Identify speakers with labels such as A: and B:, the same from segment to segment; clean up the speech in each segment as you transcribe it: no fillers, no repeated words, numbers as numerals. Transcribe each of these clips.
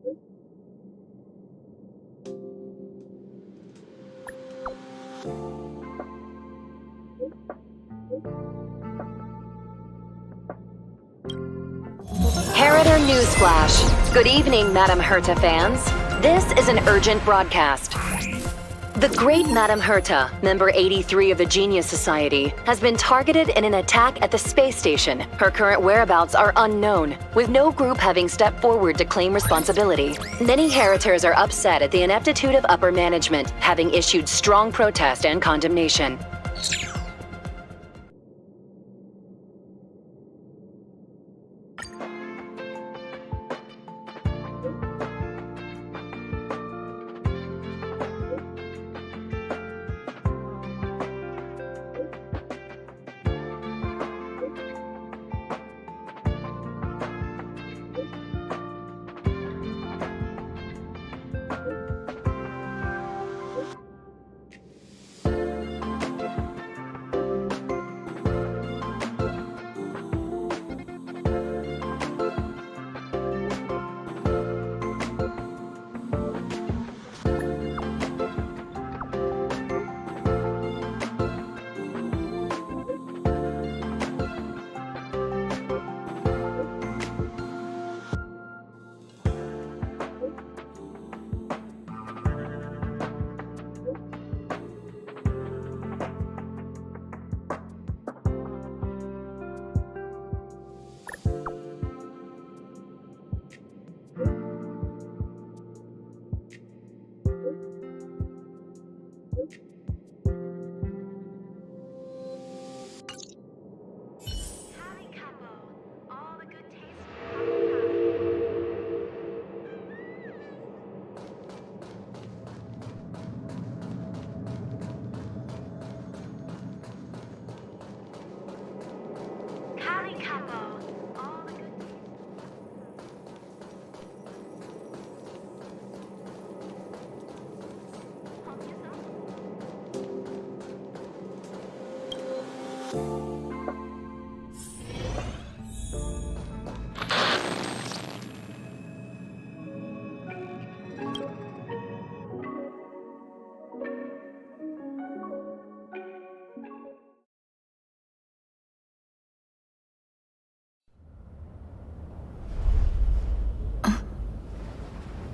A: Heritor Newsflash. Good evening, Madame Herta fans. This is an urgent broadcast. The great Madame Herta, member 83 of the Genius Society, has been targeted in an attack at the space station. Her current whereabouts are unknown, with no group having stepped forward to claim responsibility. Many Heritors are upset at the ineptitude of upper management, having issued strong protest and condemnation.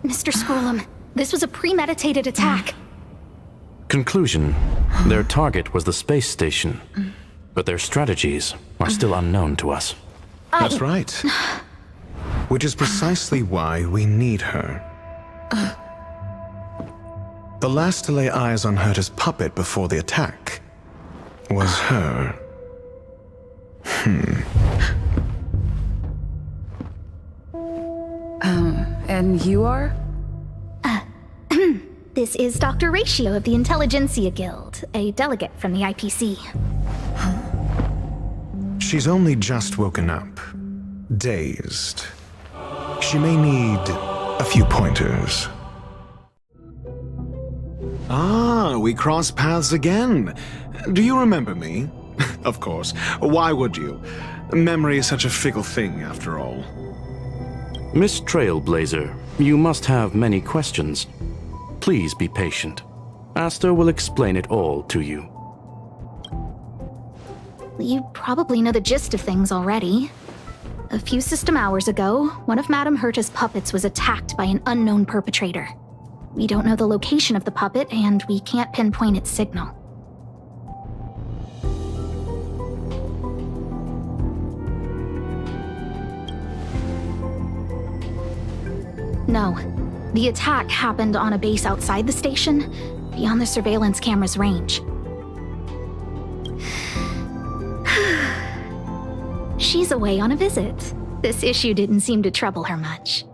B: Mr. Scrollum, this was a premeditated attack.
C: Conclusion: their target was the space station, but their strategies are still unknown to us.
D: That's right. Which is precisely why we need her. The last to lay eyes on Herta's puppet before the attack was her.
E: And you are?
B: This is Dr. Ratio of the Intelligentsia Guild, a delegate from the IPC.
D: She's only just woken up, dazed. She may need a few pointers. Ah, we cross paths again. Do you remember me? Of course. Why would you? Memory is such a fickle thing, after all.
C: Miss Trailblazer, you must have many questions. Please be patient. Aster will explain it all to you.
B: You probably know the gist of things already. A few system hours ago, one of Madame Herta's puppets was attacked by an unknown perpetrator. We don't know the location of the puppet, and we can't pinpoint its signal. No. The attack happened on a base outside the station, beyond the surveillance camera's range. She's away on a visit. This issue didn't seem to trouble her much.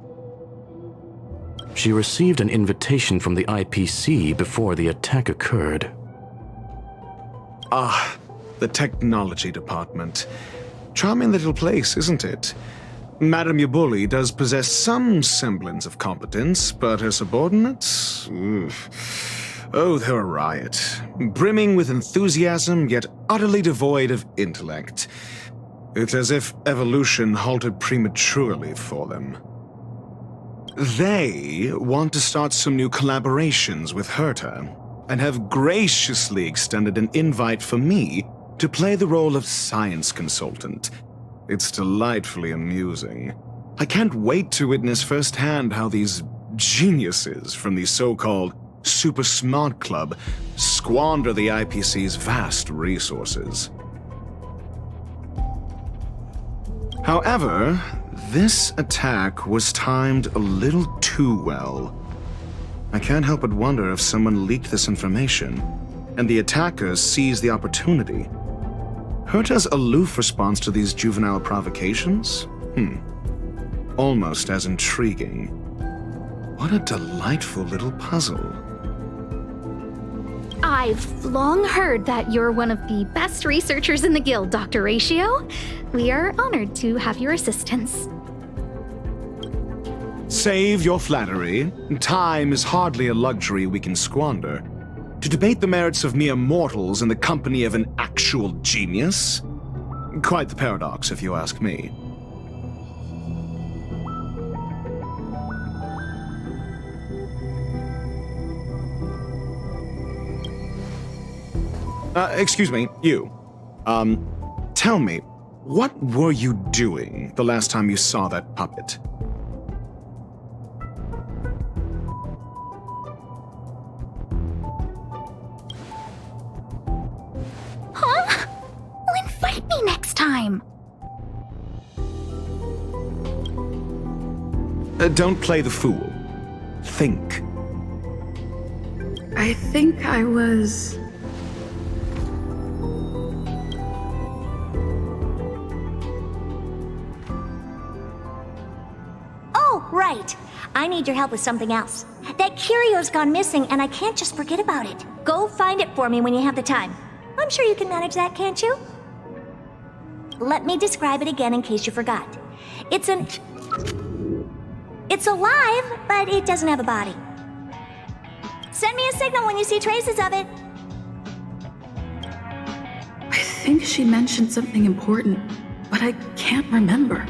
C: She received an invitation from the IPC before the attack occurred.
D: Ah, the technology department. Charming little place, isn't it? Madame Yabuli does possess some semblance of competence, but her subordinates? Oof. Oh, they're a riot. Brimming with enthusiasm, yet utterly devoid of intellect. It's as if evolution halted prematurely for them. They want to start some new collaborations with Herta, and have graciously extended an invite for me to play the role of science consultant. It's delightfully amusing. I can't wait to witness firsthand how these geniuses from the so-called Super Smart Club squander the IPC's vast resources. However, this attack was timed a little too well. I can't help but wonder if someone leaked this information, and the attackers seized the opportunity. Herta's aloof response to these juvenile provocations? Almost as intriguing. What a delightful little puzzle.
B: I've long heard that you're one of the best researchers in the guild, Dr. Ratio. We are honored to have your assistance.
D: Save your flattery. Time is hardly a luxury we can squander. To debate the merits of mere mortals in the company of an actual genius? Quite the paradox, if you ask me. Excuse me, you. Tell me, what were you doing the last time you saw that puppet?
B: Huh? Well, invite me next time.
D: Don't play the fool. Think.
E: I think I was...
F: Oh, right. I need your help with something else. That curio's gone missing, and I can't just forget about it. Go find it for me when you have the time. I'm sure you can manage that, can't you? Let me describe it again in case you forgot. It's alive, but it doesn't have a body. Send me a signal when you see traces of it.
E: I think she mentioned something important, but I can't remember.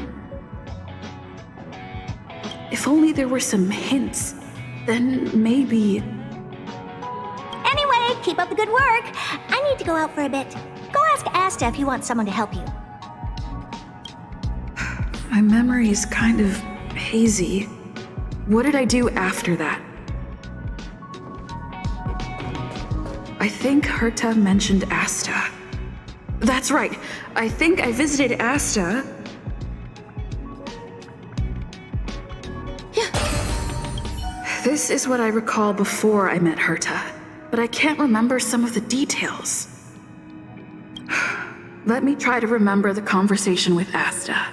E: If only there were some hints, then maybe...
F: Anyway, keep up the good work. I need to go out for a bit. Go ask Asta if you want someone to help you.
E: My memory is kind of hazy. What did I do after that? I think Herta mentioned Asta. That's right. I think I visited Asta. This is what I recall before I met Herta, but I can't remember some of the details. Let me try to remember the conversation with Asta.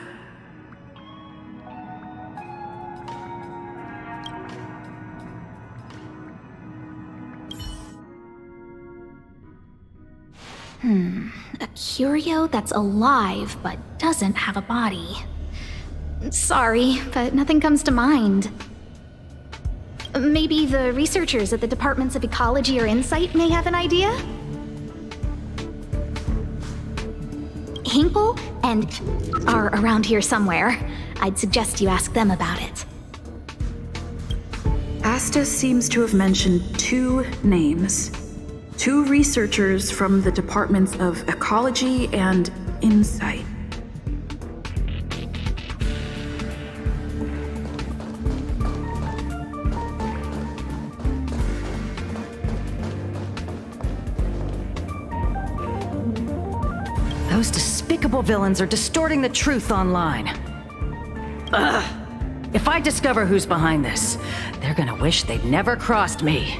B: A curio that's alive but doesn't have a body. Sorry, but nothing comes to mind. Maybe the researchers at the Departments of Ecology or Insight may have an idea? Hinkle and are around here somewhere. I'd suggest you ask them about it.
E: Asta seems to have mentioned two names. Two researchers from the Departments of Ecology and Insight.
G: Those despicable villains are distorting the truth online. Ugh! If I discover who's behind this, they're gonna wish they'd never crossed me.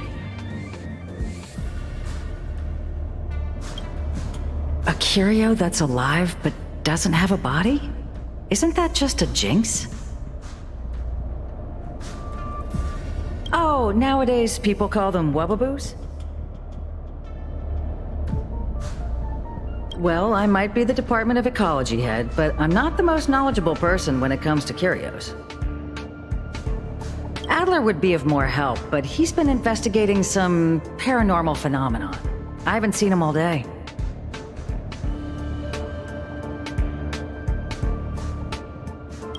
G: A curio that's alive but doesn't have a body? Isn't that just a jinx? Oh, nowadays people call them wubbaboos? Well, I might be the Department of Ecology head, but I'm not the most knowledgeable person when it comes to curios. Adler would be of more help, but he's been investigating some paranormal phenomenon. I haven't seen him all day.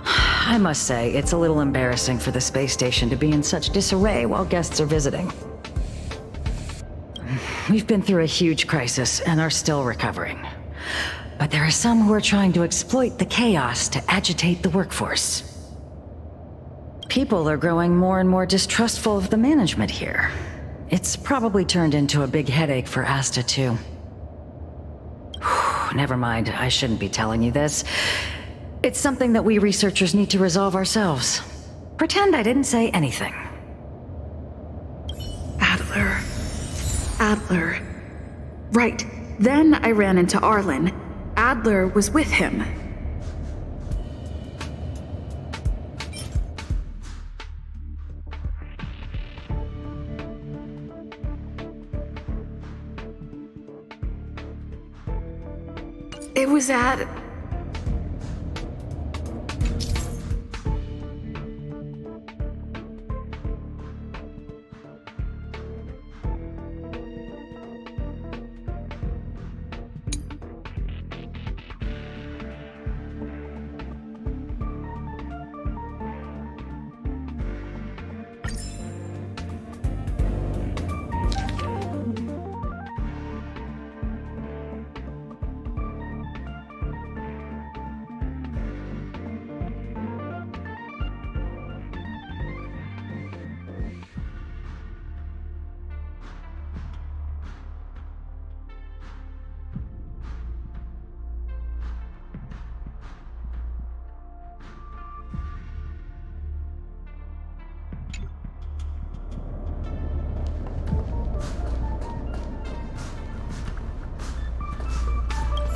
G: I must say, it's a little embarrassing for the space station to be in such disarray while guests are visiting. We've been through a huge crisis and are still recovering. But there are some who are trying to exploit the chaos to agitate the workforce. People are growing more and more distrustful of the management here. It's probably turned into a big headache for Asta, too. Never mind, I shouldn't be telling you this. It's something that we researchers need to resolve ourselves. Pretend I didn't say anything.
E: Adler. Adler. Right. Then I ran into Arlen. Adler was with him. It was at...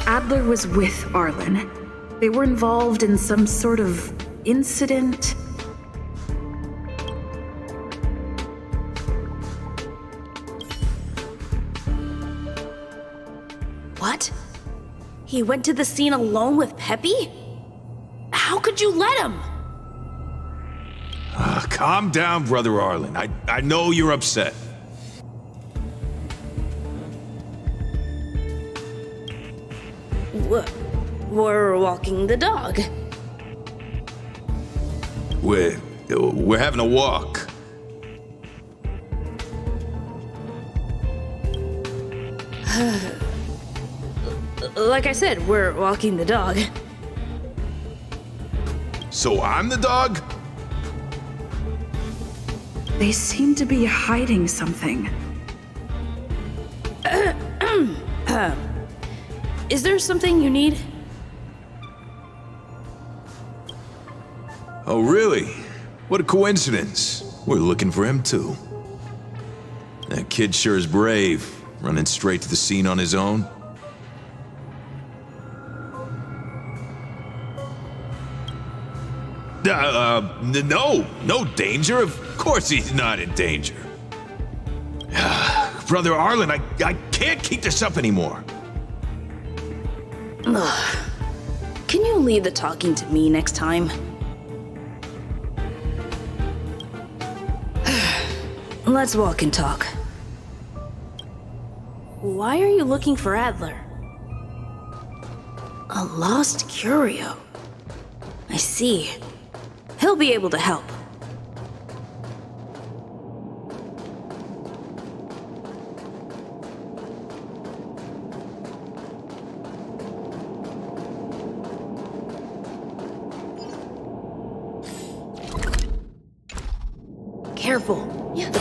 E: Adler was with Arlen. They were involved in some sort of incident.
H: What? He went to the scene alone with Peppy? How could you let him?
I: Calm down, Brother Arlen. I know you're upset.
H: We're walking the dog.
I: We're having a walk.
H: Like I said, we're walking the dog.
I: So I'm the dog?
E: They seem to be hiding something.
H: Is there something you need?
I: Oh, really? What a coincidence. We're looking for him, too. That kid sure is brave, running straight to the scene on his own. No danger. Of course he's not in danger. Brother Arlen, I can't keep this up anymore.
H: Can you leave the talking to me next time? Let's walk and talk. Why are you looking for Adler? A lost curio. I see. He'll be able to help. Careful. Yeah.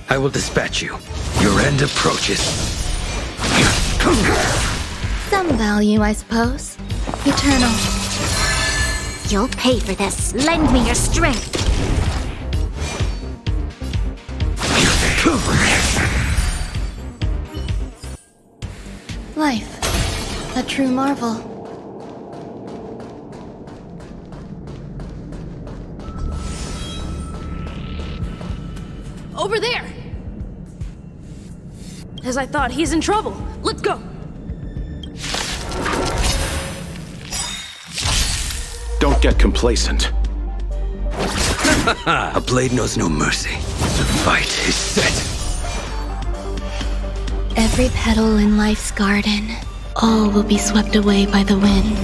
J: I will dispatch you. Your end approaches.
B: Some value, I suppose. Eternal.
F: You'll pay for this. Lend me your strength.
B: Life. A true marvel.
H: Over there! As I thought, he's in trouble. Let's go!
J: Don't get complacent. A blade knows no mercy. The fight is set.
K: Every petal in life's garden, all will be swept away by the wind.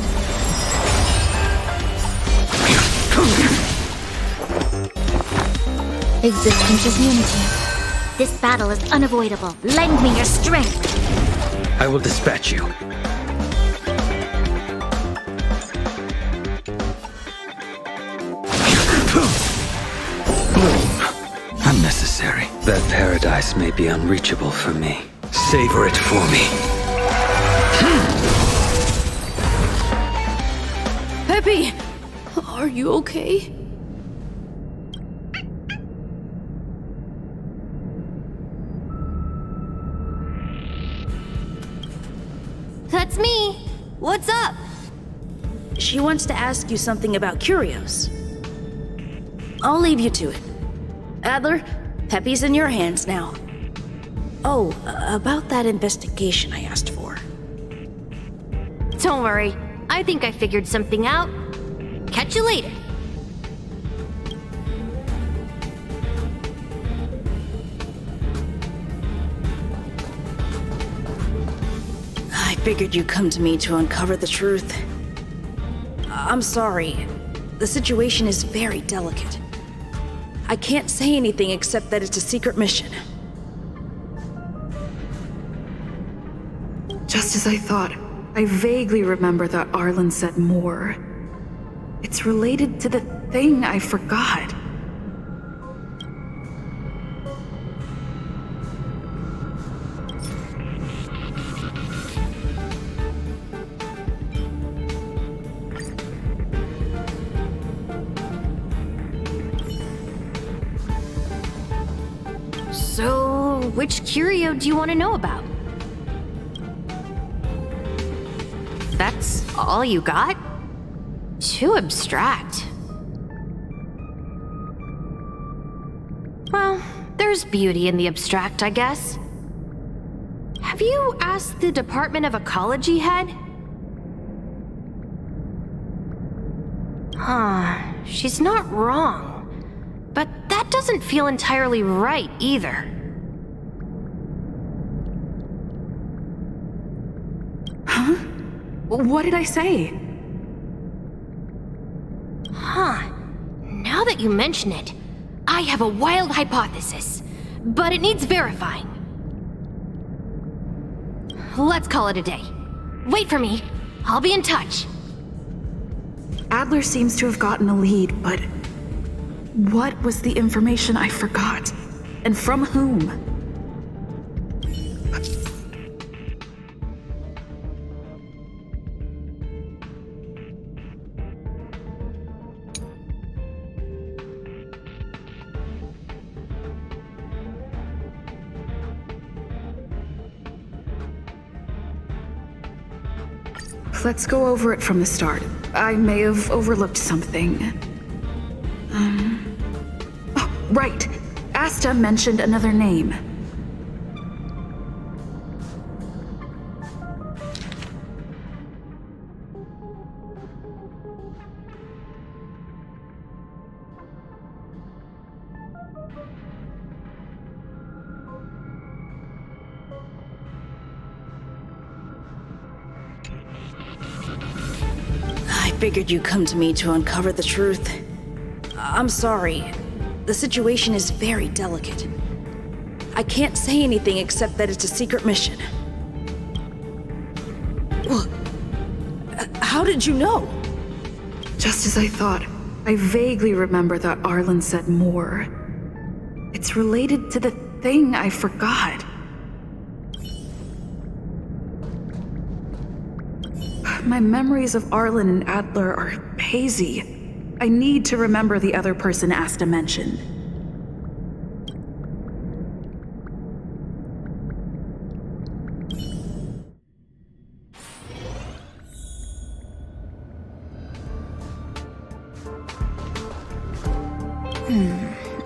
B: Existence is unity.
F: This battle is unavoidable. Lend me your strength.
J: I will dispatch you. Bloom. Unnecessary. That paradise may be unreachable for me. Savor it for me.
H: Peppy! Are you okay?
F: That's me. What's up?
H: She wants to ask you something about curios. I'll leave you to it. Adler, Peppy's in your hands now. Oh, about that investigation I asked for.
F: Don't worry. I think I figured something out. Catch you later.
H: I figured you'd come to me to uncover the truth. I'm sorry. The situation is very delicate. I can't say anything except that it's a secret mission.
E: Just as I thought, I vaguely remember that Arlen said more. It's related to the thing I forgot.
F: So, which curio do you want to know about? That's all you got? Too abstract. Well, there's beauty in the abstract, I guess. Have you asked the Department of Ecology head? She's not wrong. But that doesn't feel entirely right either.
E: Huh? What did I say?
F: Now that you mention it, I have a wild hypothesis, but it needs verifying. Let's call it a day. Wait for me. I'll be in touch.
E: Adler seems to have gotten a lead, but what was the information I forgot? And from whom? Let's go over it from the start. I may have overlooked something. Oh, right. Asta mentioned another name.
H: I figured you'd come to me to uncover the truth. I'm sorry. The situation is very delicate. I can't say anything except that it's a secret mission. Well, how did you know?
E: Just as I thought, I vaguely remember that Arlen said more. It's related to the thing I forgot. My memories of Arlen and Adler are hazy. I need to remember the other person Asta mentioned.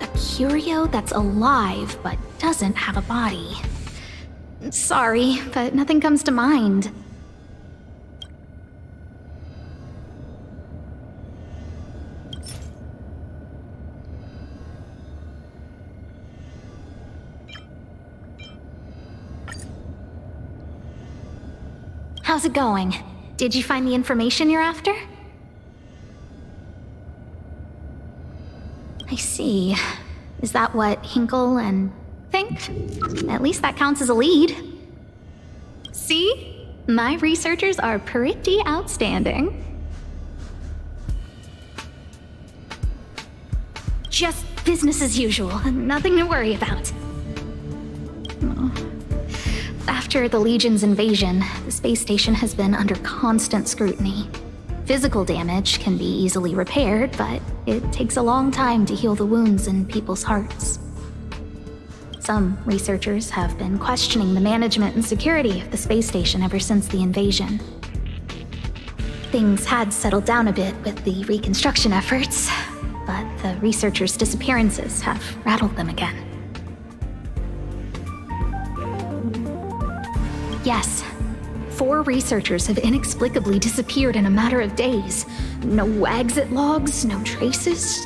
B: A curio that's alive but doesn't have a body. Sorry, but nothing comes to mind. How's it going? Did you find the information you're after? I see. Is that what Hinkle and think? At least that counts as a lead. See? My researchers are pretty outstanding. Just business as usual, nothing to worry about. After the Legion's invasion, the space station has been under constant scrutiny. Physical damage can be easily repaired, but it takes a long time to heal the wounds in people's hearts. Some researchers have been questioning the management and security of the space station ever since the invasion. Things had settled down a bit with the reconstruction efforts, but the researchers' disappearances have rattled them again. Yes, 4 researchers have inexplicably disappeared in a matter of days. No exit logs, no traces.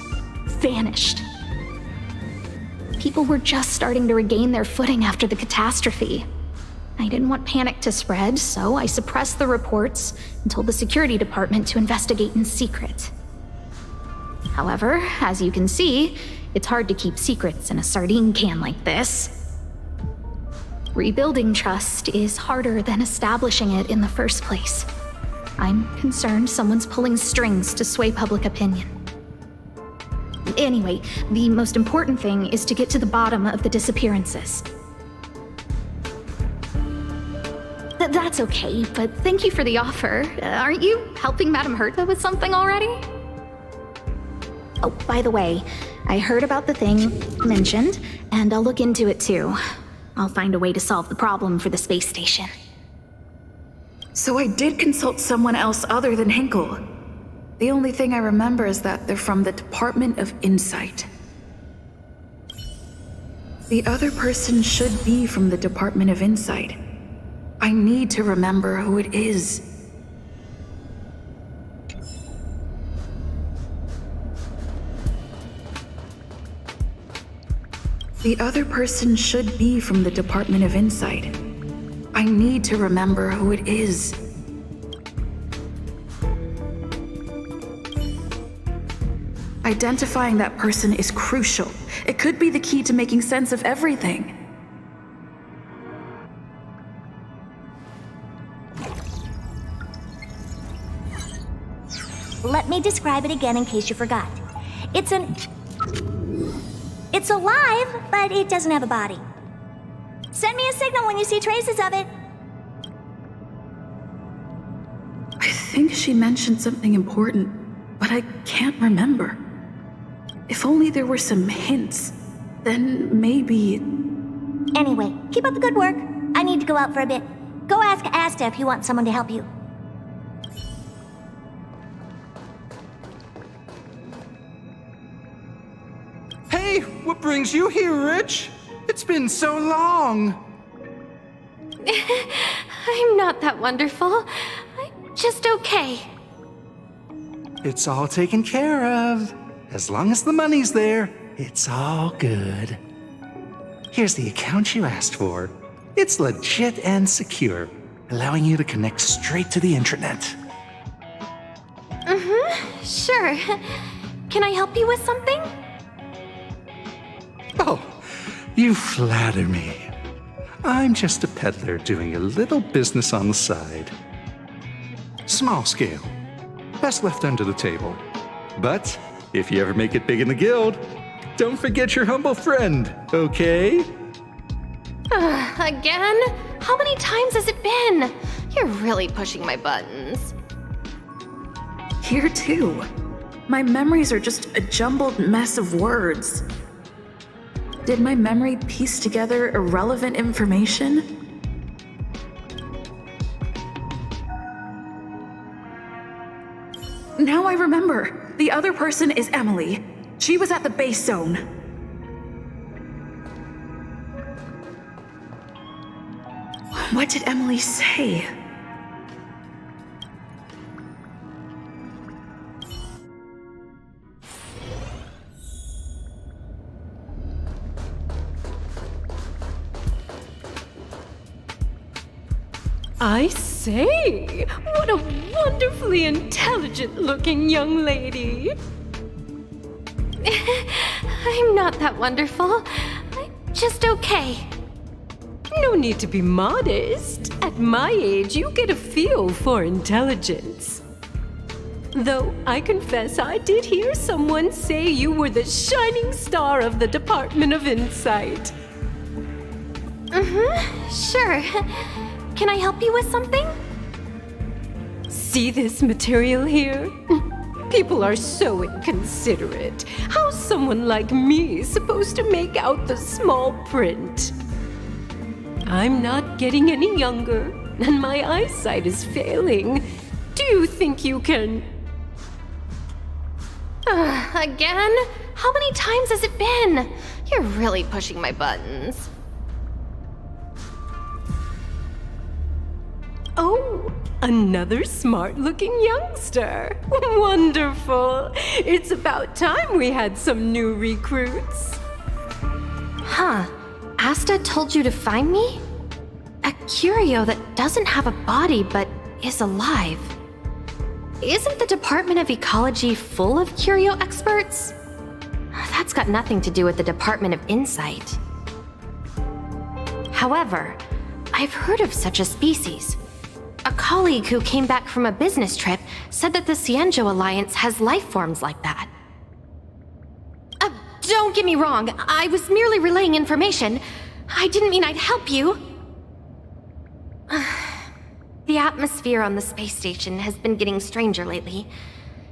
B: Vanished. People were just starting to regain their footing after the catastrophe. I didn't want panic to spread, so I suppressed the reports and told the security department to investigate in secret. However, as you can see, it's hard to keep secrets in a sardine can like this. Rebuilding trust is harder than establishing it in the first place. I'm concerned someone's pulling strings to sway public opinion. Anyway, the most important thing is to get to the bottom of the disappearances. That's okay, but thank you for the offer. Aren't you helping Madame Herta with something already? Oh, by the way, I heard about the thing mentioned, and I'll look into it too. I'll find a way to solve the problem for the space station.
E: So I did consult someone else other than Hinkle. The only thing I remember is that they're from the Department of Insight. The other person should be from the Department of Insight. I need to remember who it is. The other person should be from the Department of Insight. I need to remember who it is. Identifying that person is crucial. It could be the key to making sense of everything.
F: Let me describe it again in case you forgot. It's alive, but it doesn't have a body. Send me a signal when you see traces of it.
E: I think she mentioned something important, but I can't remember. If only there were some hints, then maybe...
F: Anyway, keep up the good work. I need to go out for a bit. Go ask Asta if you want someone to help you.
L: Hey, what brings you here, Rich? It's been so long.
M: I'm not that wonderful. I'm just okay.
L: It's all taken care of. As long as the money's there, it's all good. Here's the account you asked for. It's legit and secure, allowing you to connect straight to the intranet.
M: Sure. Can I help you with something?
L: Oh, you flatter me. I'm just a peddler doing a little business on the side. Small scale. Best left under the table. But if you ever make it big in the guild, don't forget your humble friend, okay?
M: Again? How many times has it been? You're really pushing my buttons.
E: Here too. My memories are just a jumbled mess of words. Did my memory piece together irrelevant information? Now I remember. The other person is Emily. She was at the base zone. What did Emily say?
N: I say, what a wonderfully intelligent-looking young lady.
M: I'm not that wonderful. I'm just okay.
N: No need to be modest. At my age, you get a feel for intelligence. Though I confess I did hear someone say you were the shining star of the Department of Insight.
M: Sure. Can I help you with something?
N: See this material here? People are so inconsiderate. How's someone like me supposed to make out the small print? I'm not getting any younger, and my eyesight is failing. Do you think you can...
M: Again? How many times has it been? You're really pushing my buttons.
N: Oh, another smart-looking youngster. Wonderful. It's about time we had some new recruits.
M: Huh. Asta told you to find me? A curio that doesn't have a body but is alive. Isn't the Department of Ecology full of curio experts? That's got nothing to do with the Department of Insight. However, I've heard of such a species. A colleague who came back from a business trip said that the Cienjo Alliance has life forms like that. Don't get me wrong, I was merely relaying information. I didn't mean I'd help you. The atmosphere on the space station has been getting stranger lately.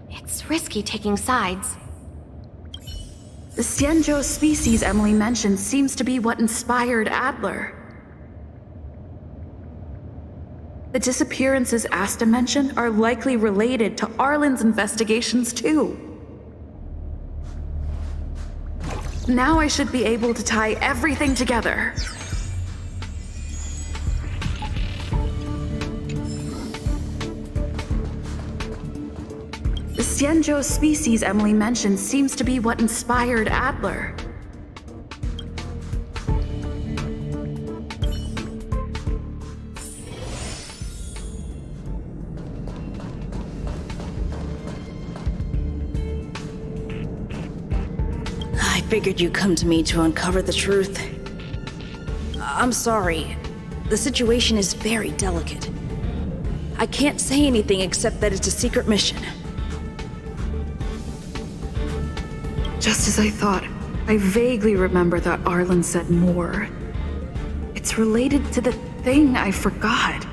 M: It's risky taking sides.
E: The Cienjo species Emily mentioned seems to be what inspired Adler. The disappearances Asta mentioned are likely related to Arlen's investigations too. Now I should be able to tie everything together. The Cienjo species Emily mentioned seems to be what inspired Adler.
H: I figured you'd come to me to uncover the truth. I'm sorry. The situation is very delicate. I can't say anything except that it's a secret mission.
E: Just as I thought, I vaguely remember that Arlen said more. It's related to the thing I forgot.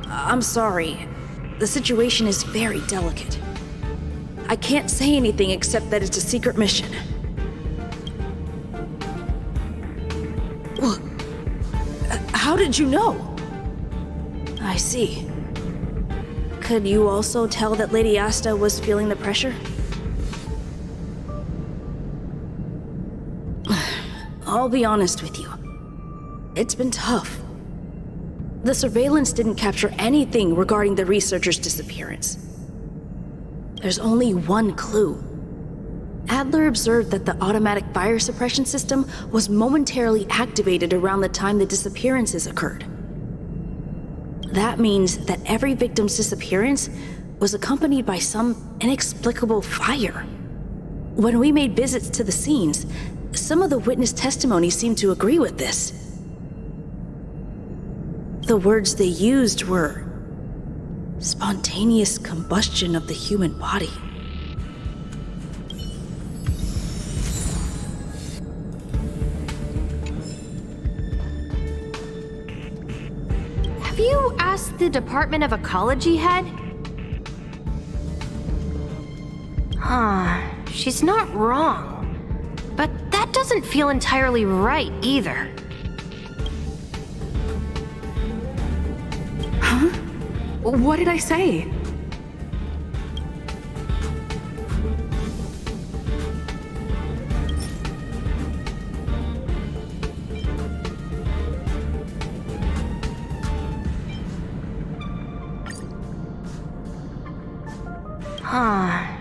H: I'm sorry. The situation is very delicate. I can't say anything except that it's a secret mission. Well, how did you know? I see. Could you also tell that Lady Asta was feeling the pressure? I'll be honest with you. It's been tough. The surveillance didn't capture anything regarding the researcher's disappearance. There's only one clue. Adler observed that the automatic fire suppression system was momentarily activated around the time the disappearances occurred. That means that every victim's disappearance was accompanied by some inexplicable fire. When we made visits to the scenes, some of the witness testimony seemed to agree with this. The words they used were spontaneous combustion of the human body.
M: Have you asked the Department of Ecology head? She's not wrong. But that doesn't feel entirely right either.
E: Huh? What did I say?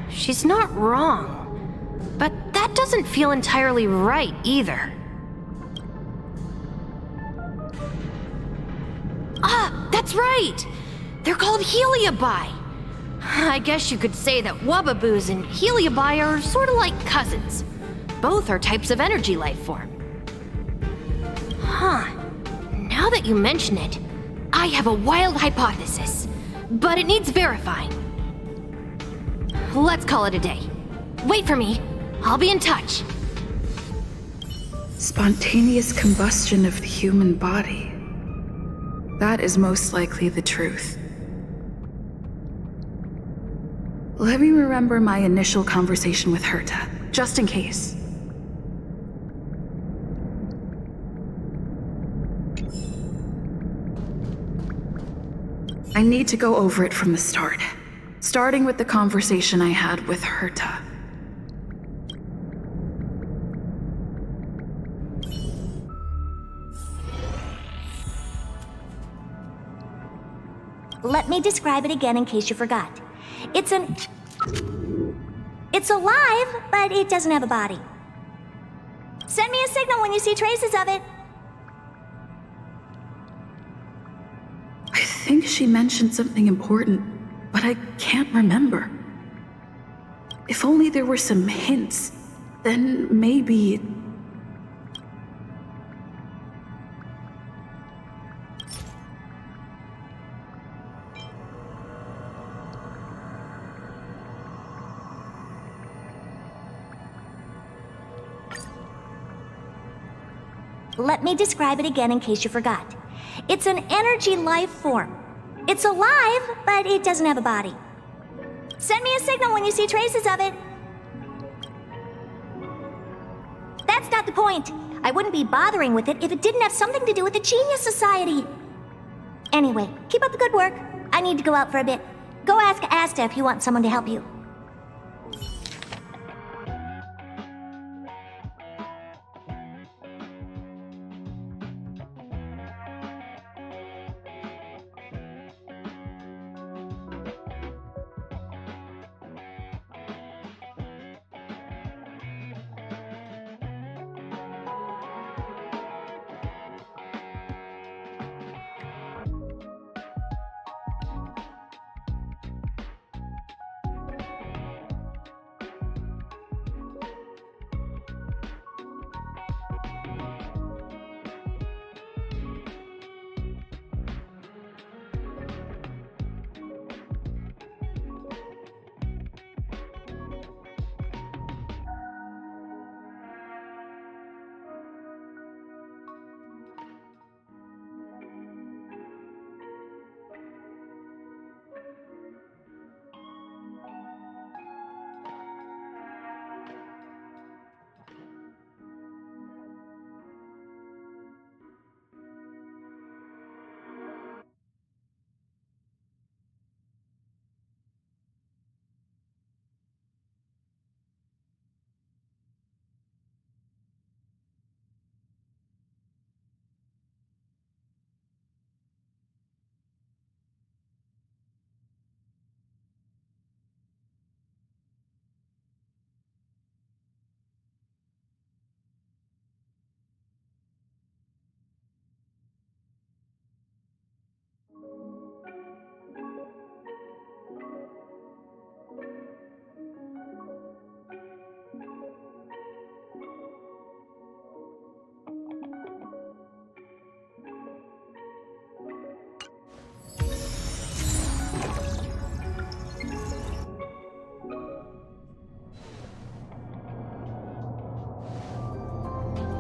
M: She's not wrong. But that doesn't feel entirely right either. Ah, that's right! They're called Heliobi. I guess you could say that Wubbaboos and Heliobi are sort of like cousins. Both are types of energy life form. Huh. Now that you mention it, I have a wild hypothesis, but it needs verifying. Let's call it a day. Wait for me. I'll be in touch.
E: Spontaneous combustion of the human body. That is most likely the truth. Let me remember my initial conversation with Herta, just in case. I need to go over it from the start, starting with the conversation I had with Herta.
F: Let me describe it again in case you forgot. It's alive, but it doesn't have a body. Send me a signal when you see traces of it.
E: I think she mentioned something important, but I can't remember. If only there were some hints, then maybe...
F: Let me describe it again in case you forgot. It's an energy life form. It's alive, but it doesn't have a body. Send me a signal when you see traces of it. That's not the point. I wouldn't be bothering with it if it didn't have something to do with the Genius Society. Anyway, keep up the good work. I need to go out for a bit. Go ask Asta if you want someone to help you.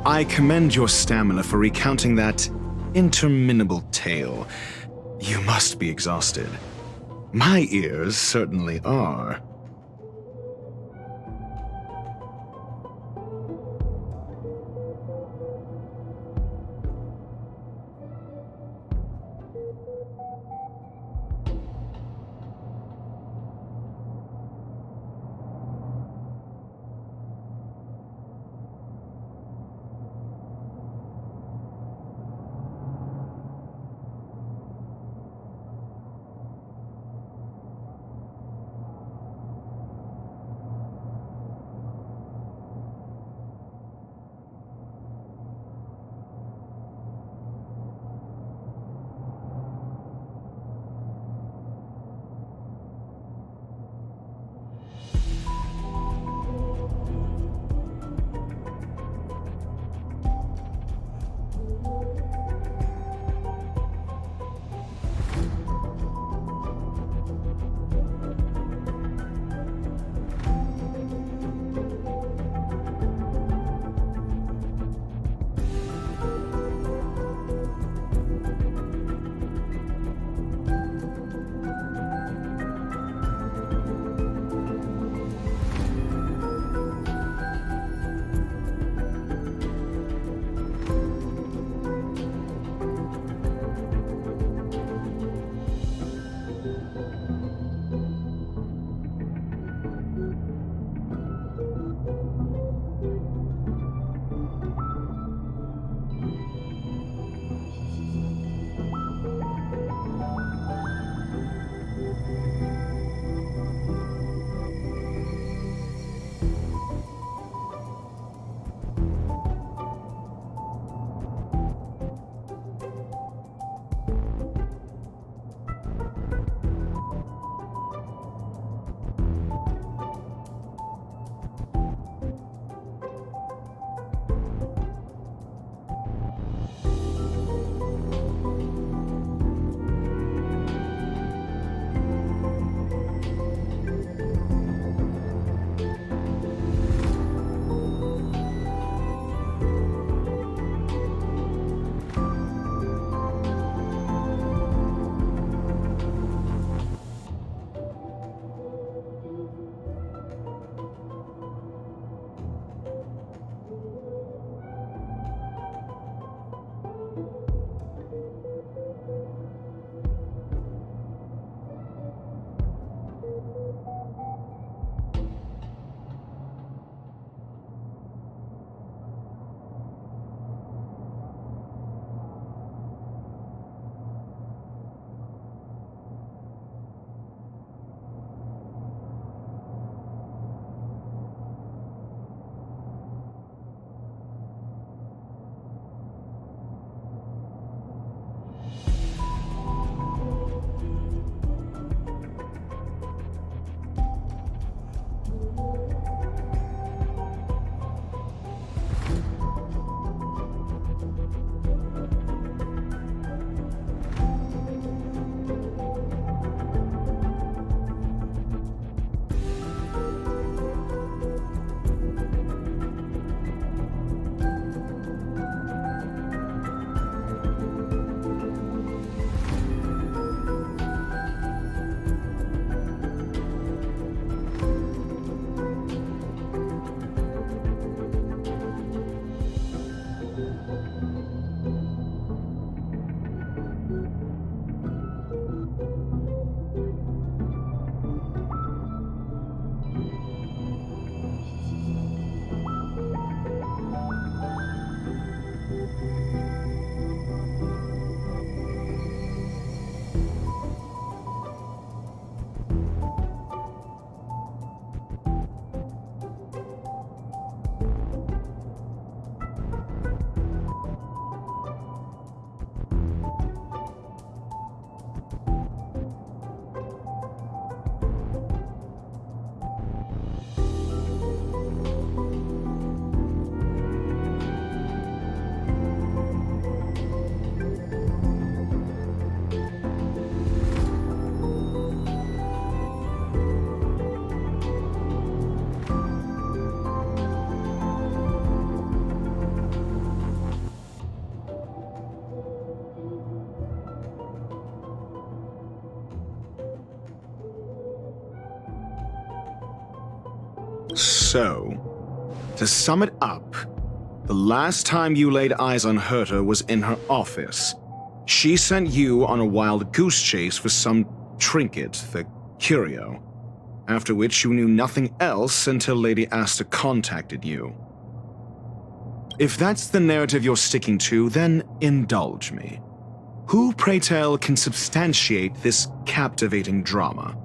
D: I commend your stamina for recounting that interminable tale. You must be exhausted. My ears certainly are. So, to sum it up, the last time you laid eyes on Herta was in her office. She sent you on a wild goose chase for some trinket, the curio, after which you knew nothing else until Lady Asta contacted you. If that's the narrative you're sticking to, then indulge me. Who, pray tell, can substantiate this captivating drama?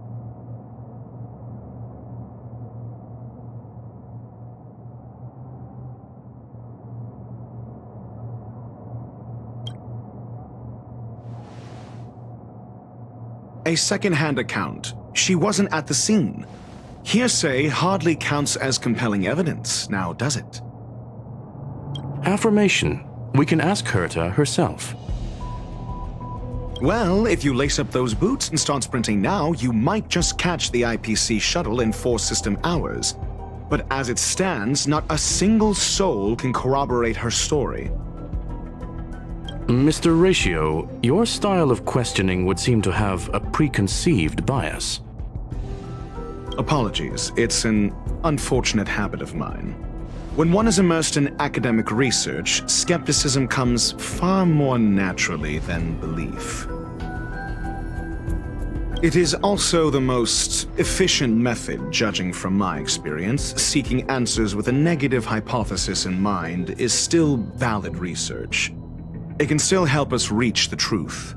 D: A second-hand account. She wasn't at the scene. Hearsay hardly counts as compelling evidence, now does it?
C: Affirmation. We can ask Herta herself.
D: Well, if you lace up those boots and start sprinting now, you might just catch the IPC shuttle in 4 system hours. But as it stands, not a single soul can corroborate her story.
C: Mr. Ratio, your style of questioning would seem to have a preconceived bias.
D: Apologies, it's an unfortunate habit of mine. When one is immersed in academic research, skepticism comes far more naturally than belief. It is also the most efficient method, judging from my experience. Seeking answers with a negative hypothesis in mind is still valid research. It can still help us reach the truth.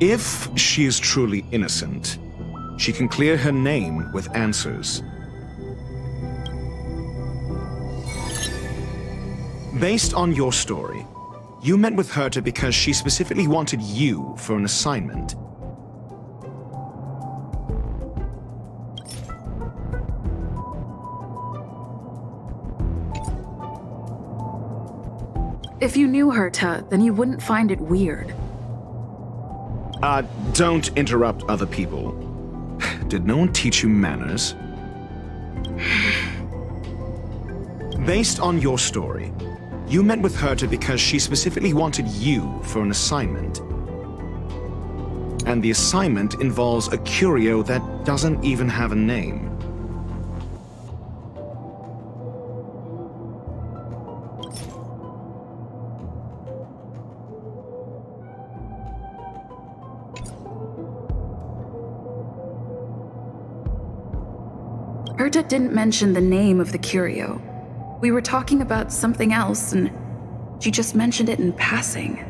D: If she is truly innocent, she can clear her name with answers. Based on your story, you met with Herta because she specifically wanted you for an assignment.
E: If you knew Herta, then you wouldn't find it weird.
D: Don't interrupt other people. Did no one teach you manners? Based on your story, you met with Herta because she specifically wanted you for an assignment. And the assignment involves a curio that doesn't even have a name.
E: Herta didn't mention the name of the curio. We were talking about something else, and she just mentioned it in passing.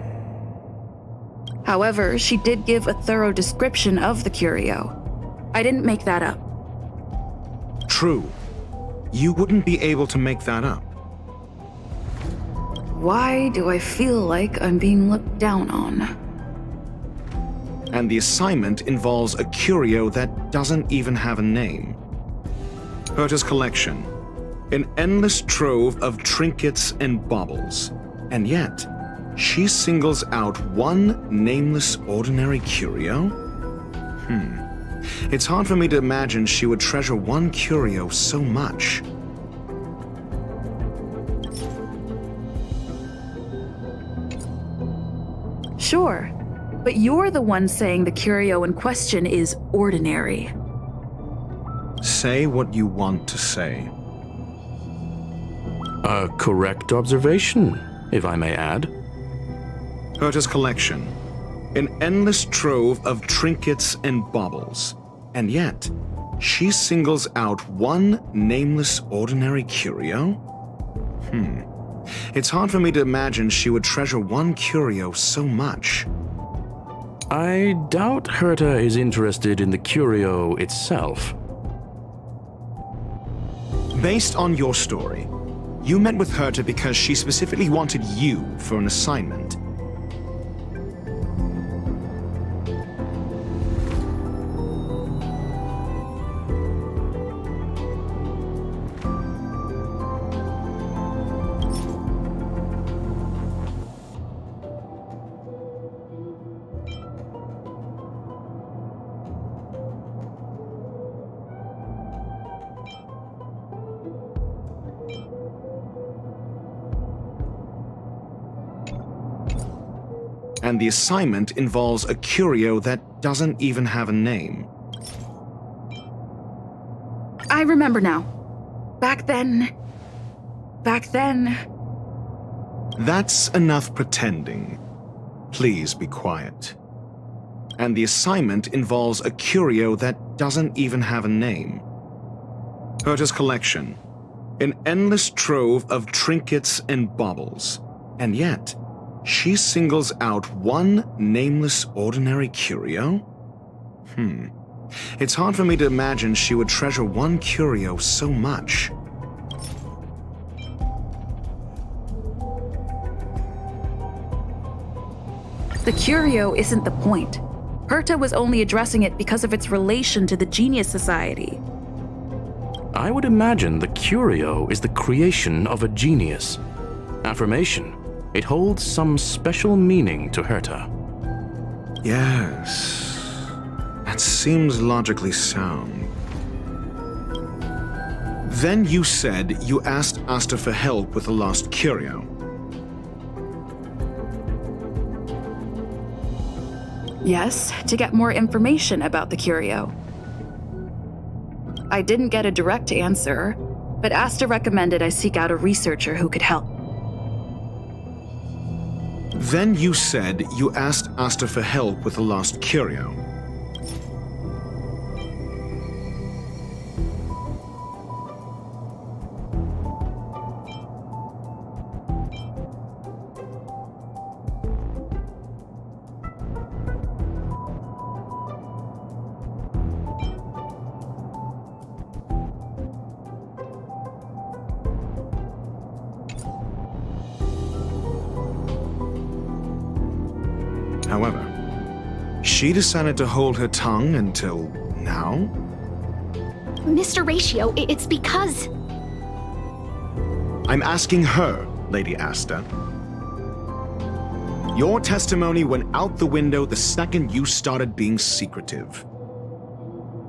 E: However, she did give a thorough description of the curio. I didn't make that up.
D: True. You wouldn't be able to make that up.
E: Why do I feel like I'm being looked down on?
D: And the assignment involves a curio that doesn't even have a name. Herta's collection. An endless trove of trinkets and baubles. And yet, she singles out one nameless ordinary curio? It's hard for me to imagine she would treasure one curio so much.
E: Sure, but you're the one saying the curio in question is ordinary.
D: Say what you want to say.
C: A correct observation, if I may add.
D: Herta's collection. An endless trove of trinkets and baubles. And yet, she singles out one nameless ordinary curio? It's hard for me to imagine she would treasure one curio so much.
C: I doubt Herta is interested in the curio itself.
D: Based on your story, you met with Herta because she specifically wanted you for an assignment. And the assignment involves a curio that doesn't even have a name.
E: I remember now. Back then...
D: That's enough pretending. Please be quiet. And the assignment involves a curio that doesn't even have a name. Herta's collection. An endless trove of trinkets and baubles. And yet, she singles out one nameless ordinary curio? It's hard for me to imagine she would treasure one curio so much.
E: The curio isn't the point. Herta was only addressing it because of its relation to the Genius Society.
C: I would imagine the curio is the creation of a genius. Affirmation. It holds some special meaning to Herta.
D: Yes. That seems logically sound. Then you said you asked Asta for help with the lost curio.
E: Yes, to get more information about the curio. I didn't get a direct answer, but Asta recommended I seek out a researcher who could help.
D: Then you said you asked Asta for help with the lost curio. However, she decided to hold her tongue until now?
B: Mr. Ratio, it's because...
D: I'm asking her, Lady Asta. Your testimony went out the window the second you started being secretive.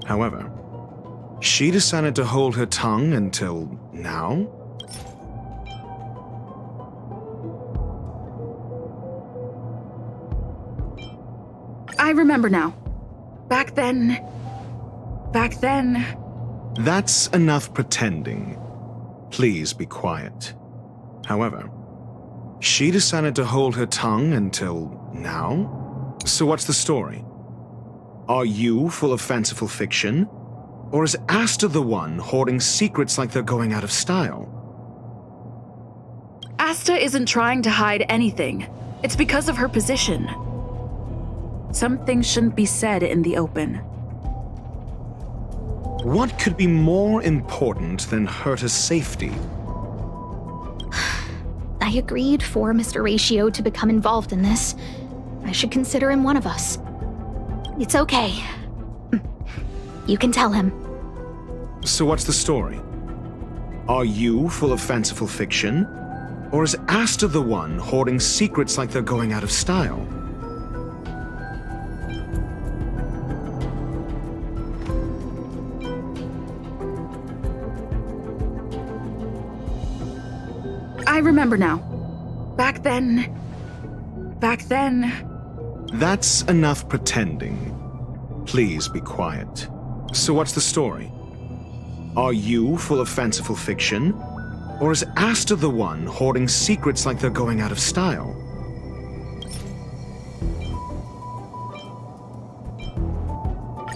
D: However, she decided to hold her tongue until now?
E: I remember now. Back then...
D: That's enough pretending. Please be quiet. However, she decided to hold her tongue until now? So what's the story? Are you full of fanciful fiction? Or is Asta the one hoarding secrets like they're going out of style?
E: Asta isn't trying to hide anything. It's because of her position. Some things shouldn't be said in the open.
D: What could be more important than Herta's safety?
B: I agreed for Mr. Ratio to become involved in this. I should consider him one of us. It's okay. You can tell him.
D: So what's the story? Are you full of fanciful fiction? Or is Asta the one hoarding secrets like they're going out of style?
E: I remember now. Back then...
D: That's enough pretending. Please be quiet. So what's the story? Are you full of fanciful fiction? Or is Asta the one hoarding secrets like they're going out of style?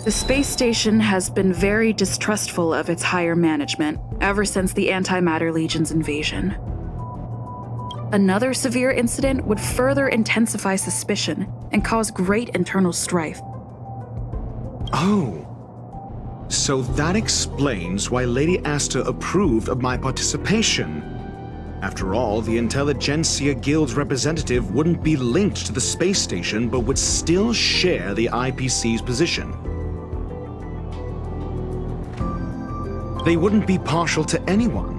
E: The space station has been very distrustful of its higher management ever since the Antimatter Legion's invasion. Another severe incident would further intensify suspicion and cause great internal strife.
D: Oh. So that explains why Lady Asta approved of my participation. After all, the Intelligentsia Guild's representative wouldn't be linked to the space station, but would still share the IPC's position. They wouldn't be partial to anyone,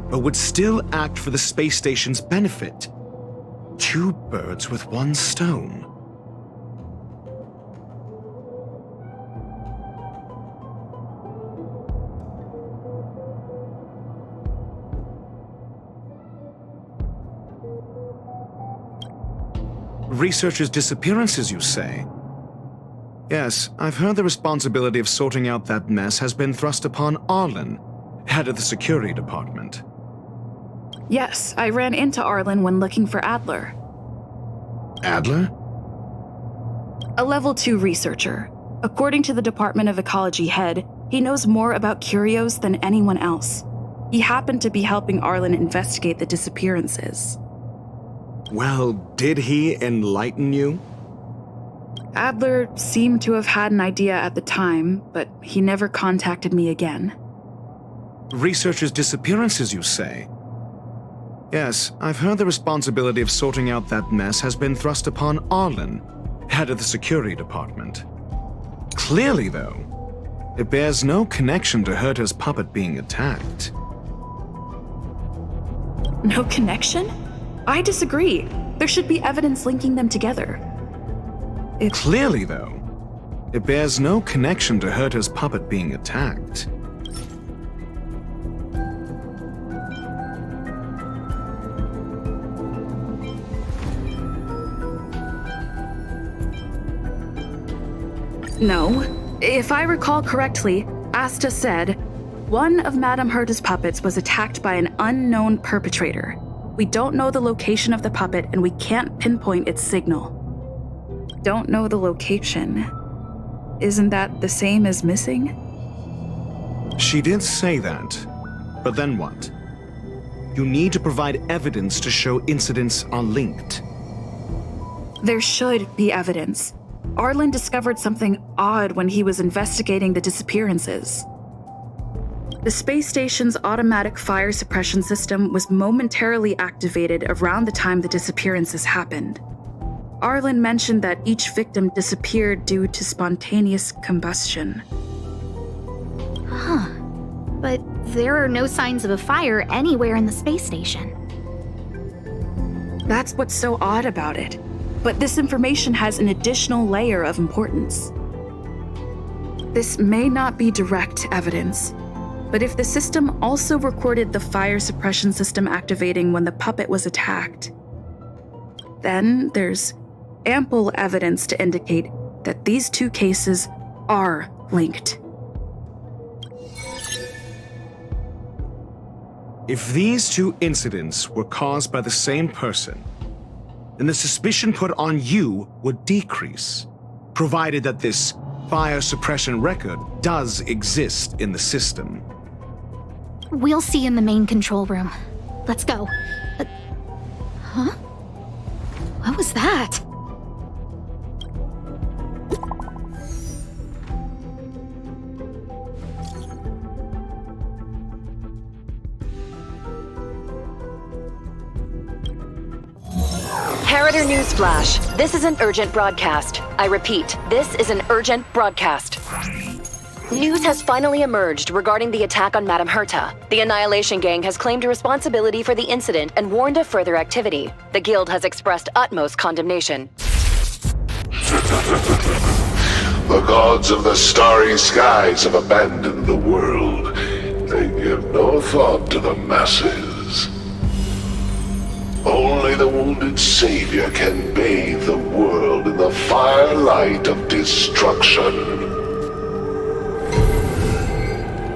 D: but would still act for the space station's benefit. Two birds with one stone. Researchers' disappearances, you say? Yes, I've heard the responsibility of sorting out that mess has been thrust upon Arlen, head of the security department.
E: Yes, I ran into Arlen when looking for Adler.
D: Adler?
E: A level 2 researcher. According to the Department of Ecology head, he knows more about curios than anyone else. He happened to be helping Arlen investigate the disappearances.
D: Well, did he enlighten you?
E: Adler seemed to have had an idea at the time, but he never contacted me again.
D: Researchers' disappearances, you say? Yes, I've heard the responsibility of sorting out that mess has been thrust upon Arlen, head of the security department. Clearly, though, it bears no connection to Herta's puppet being attacked.
E: No connection? I disagree. There should be evidence linking them together.
D: Clearly, though, it bears no connection to Herta's puppet being attacked.
E: No. If I recall correctly, Asta said, one of Madame Herta's puppets was attacked by an unknown perpetrator. We don't know the location of the puppet and we can't pinpoint its signal. Don't know the location. Isn't that the same as missing?
D: She did say that, but then what? You need to provide evidence to show incidents are linked.
E: There should be evidence. Arlen discovered something odd when he was investigating the disappearances. The space station's automatic fire suppression system was momentarily activated around the time the disappearances happened. Arlen mentioned that each victim disappeared due to spontaneous combustion.
B: Huh. But there are no signs of a fire anywhere in the space station.
E: That's what's so odd about it. But this information has an additional layer of importance. This may not be direct evidence, but if the system also recorded the fire suppression system activating when the puppet was attacked, then there's ample evidence to indicate that these two cases are linked.
D: If these two incidents were caused by the same person, then the suspicion put on you would decrease, provided that this fire suppression record does exist in the system.
B: We'll see in the main control room. Let's go. Huh? What was that?
A: Harrider Newsflash. This is an urgent broadcast. I repeat, this is an urgent broadcast. News has finally emerged regarding the attack on Madame Herta. The Annihilation Gang has claimed responsibility for the incident and warned of further activity. The Guild has expressed utmost condemnation.
O: The gods of the starry skies have abandoned the world. They give no thought to the masses. Only the wounded savior can bathe the world in the firelight of destruction.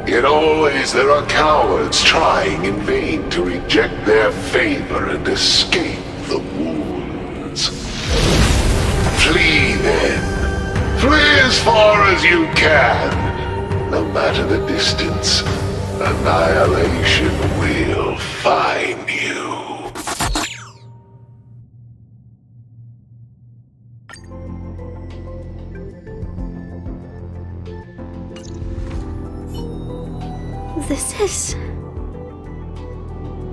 O: Yet always there are cowards trying in vain to reject their favor and escape the wounds. Flee then. Flee as far as you can. No matter the distance, annihilation will find you.
B: This is...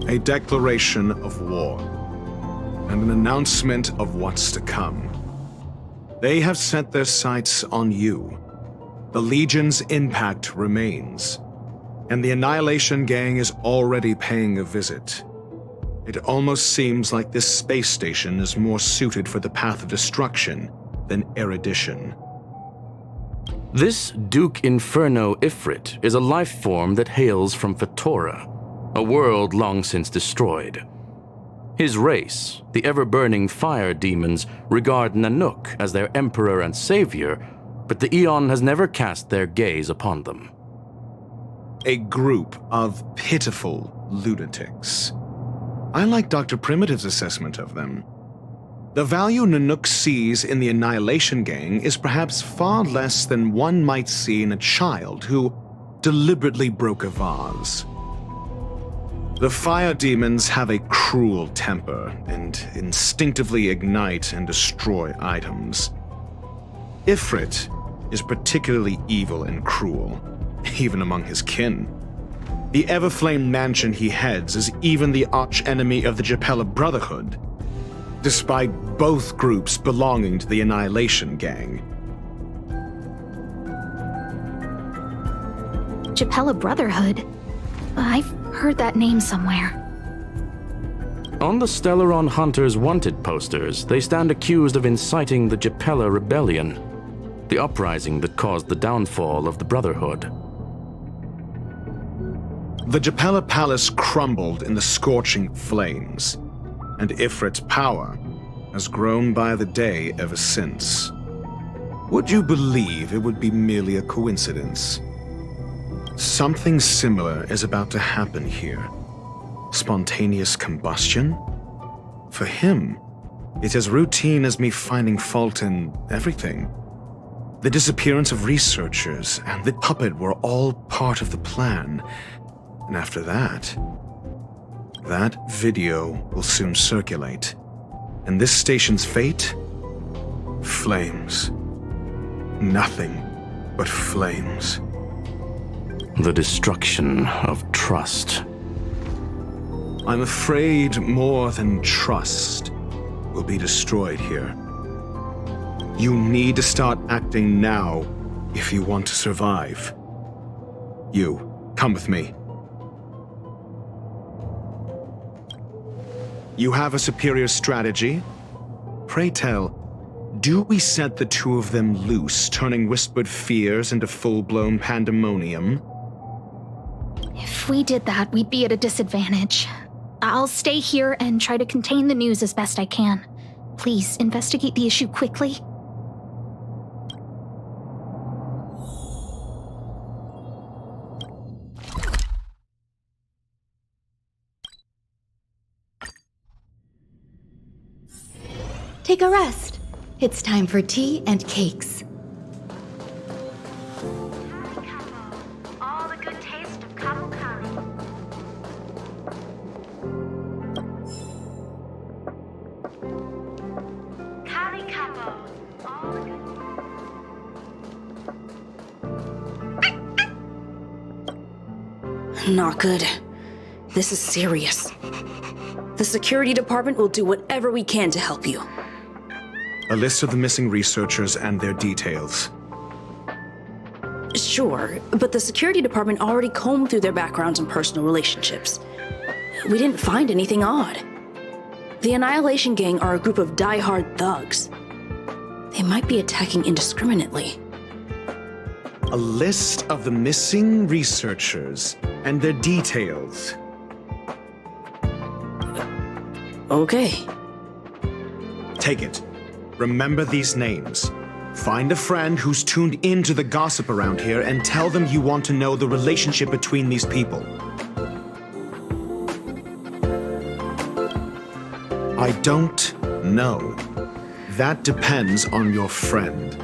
D: a declaration of war, and an announcement of what's to come. They have set their sights on you. The Legion's impact remains, and the Annihilation Gang is already paying a visit. It almost seems like this space station is more suited for the path of destruction than erudition.
C: This Duke Inferno Ifrit is a life form that hails from Fatora, a world long since destroyed. His race, the ever-burning fire demons, regard Nanook as their emperor and savior, but the Eon has never cast their gaze upon them.
D: A group of pitiful lunatics. I like Dr. Primitive's assessment of them. The value Nanook sees in the Annihilation Gang is perhaps far less than one might see in a child who deliberately broke a vase. The fire demons have a cruel temper and instinctively ignite and destroy items. Ifrit is particularly evil and cruel, even among his kin. The Everflame mansion he heads is even the arch-enemy of the Japella Brotherhood, despite both groups belonging to the Annihilation Gang.
B: Japella Brotherhood? I've heard that name somewhere.
C: On the Stellaron Hunters wanted posters, they stand accused of inciting the Japella Rebellion, the uprising that caused the downfall of the Brotherhood.
D: The Japella Palace crumbled in the scorching flames, and Ifrit's power has grown by the day ever since. Would you believe it would be merely a coincidence? Something similar is about to happen here. Spontaneous combustion? For him, it's as routine as me finding fault in everything. The disappearance of researchers and the puppet were all part of the plan. And after that video will soon circulate. And this station's fate? Flames. Nothing but flames.
C: The destruction of trust.
D: I'm afraid more than trust will be destroyed here. You need to start acting now if you want to survive. You, come with me. You have a superior strategy? Pray tell, do we set the two of them loose, turning whispered fears into full-blown pandemonium?
B: If we did that, we'd be at a disadvantage. I'll stay here and try to contain the news as best I can. Please, investigate the issue quickly.
P: Take a rest. It's time for tea and cakes.
F: All the good taste of Cabo Cali. Cali Cabo. All the good.
H: Not good. This is serious. The security department will do whatever we can to help you.
D: A list of the missing researchers and their details.
H: Sure, but the security department already combed through their backgrounds and personal relationships. We didn't find anything odd. The Annihilation Gang are a group of die-hard thugs. They might be attacking indiscriminately.
D: A list of the missing researchers and their details.
H: Okay.
D: Take it. Remember these names. Find a friend who's tuned into the gossip around here and tell them you want to know the relationship between these people. I don't know. That depends on your friend.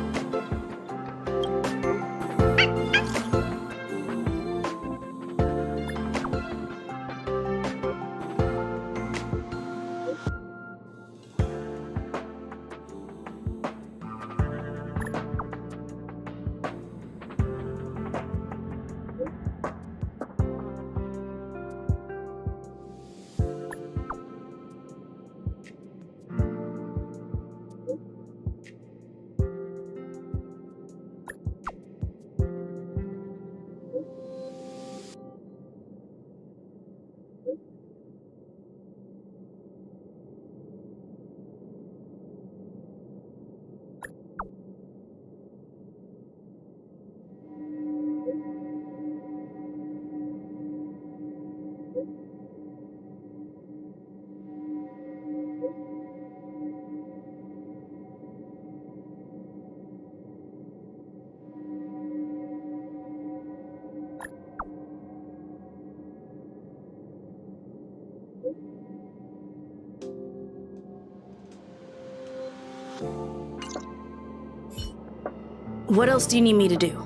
H: What else do you need me to do?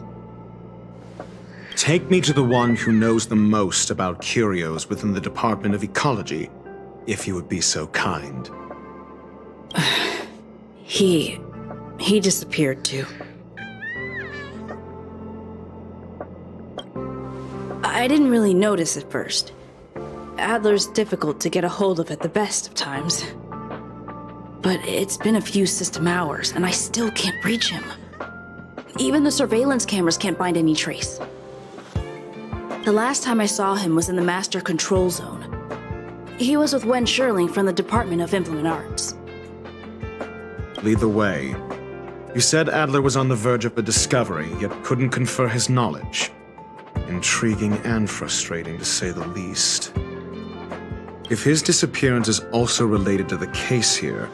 D: Take me to the one who knows the most about curios within the Department of Ecology, if you would be so kind.
H: He disappeared too. I didn't really notice at first. Adler's difficult to get a hold of at the best of times. But it's been a few system hours, and I still can't reach him. Even the surveillance cameras can't find any trace. The last time I saw him was in the Master Control Zone. He was with Wen Sherling from the Department of Implement Arts.
D: Lead the way. You said Adler was on the verge of a discovery, yet couldn't confer his knowledge. Intriguing and frustrating, to say the least. If his disappearance is also related to the case here,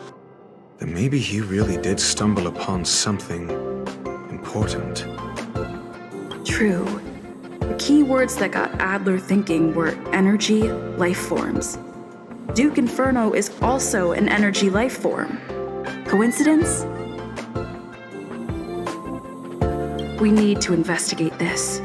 D: then maybe he really did stumble upon something important.
E: True. The key words that got Adler thinking were energy, life forms. Duke Inferno is also an energy life form. Coincidence? We need to investigate this.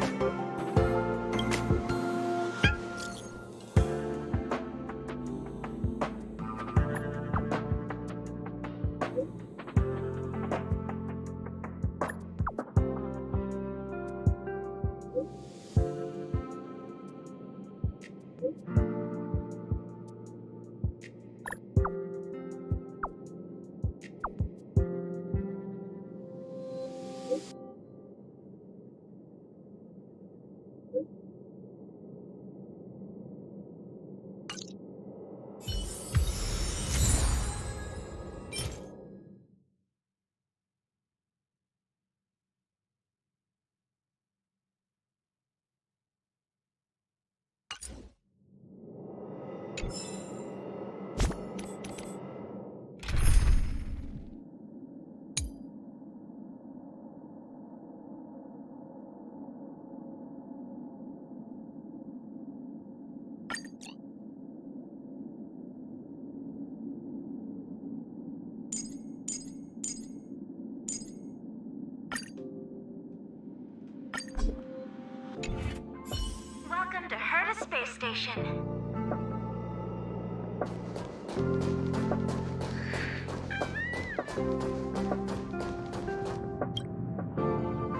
F: Welcome to Herta Space Station.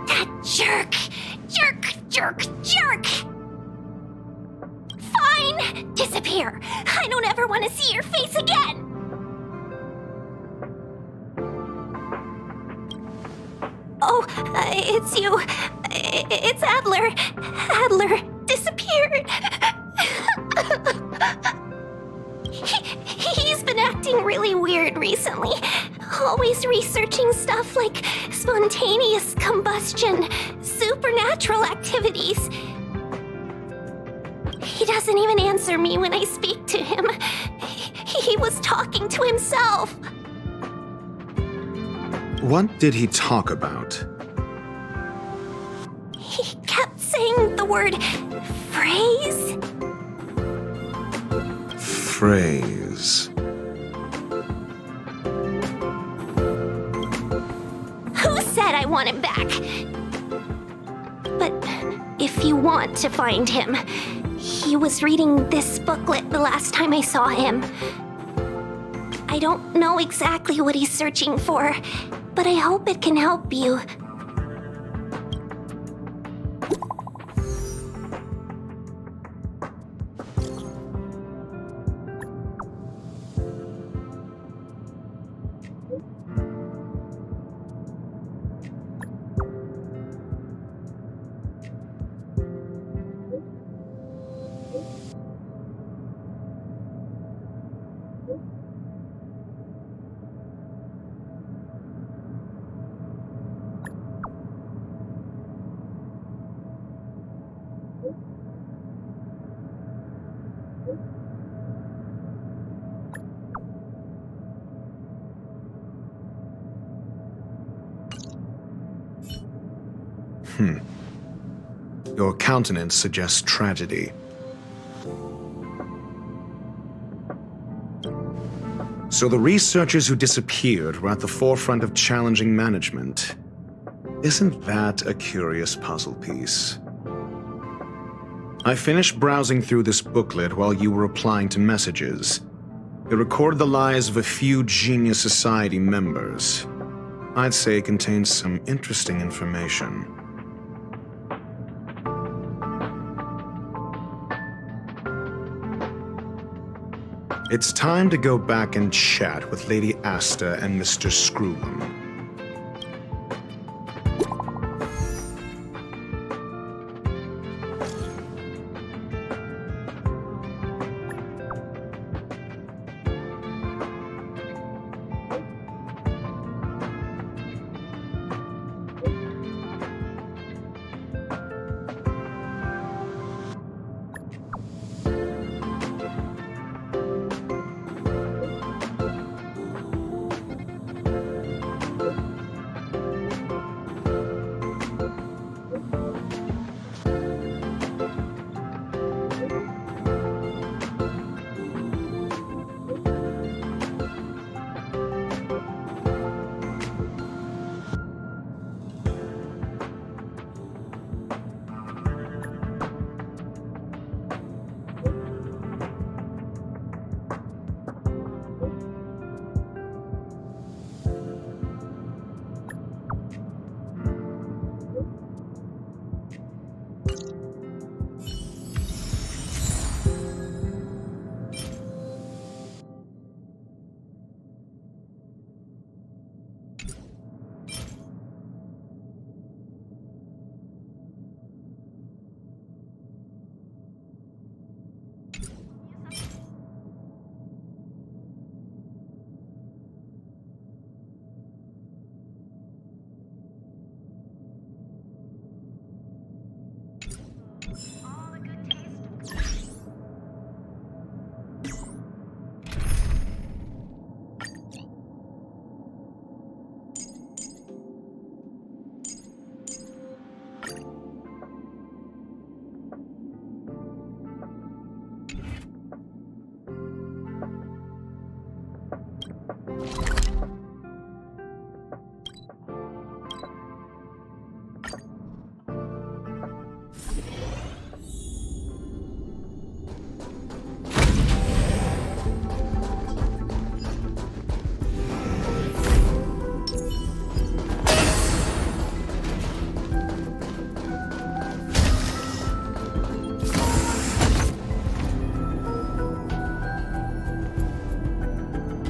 F: That jerk! Jerk! Fine! Disappear! I don't ever want to see your face again! Oh, it's you. It's Adler. Adler disappeared. He's been acting really weird recently. Always researching stuff like spontaneous combustion, supernatural activities. He doesn't even answer me when I speak to him. He was talking to himself.
D: What did he talk about?
F: He kept saying the word phrase.
D: Phrase.
F: Who said I want him back? But if you want to find him, he was reading this booklet the last time I saw him. I don't know exactly what he's searching for, but I hope it can help you.
D: Your countenance suggests tragedy. So the researchers who disappeared were at the forefront of challenging management. Isn't that a curious puzzle piece? I finished browsing through this booklet while you were replying to messages. It recorded the lives of a few Genius Society members. I'd say it contains some interesting information. It's time to go back and chat with Lady Asta and Mr. Screwlam.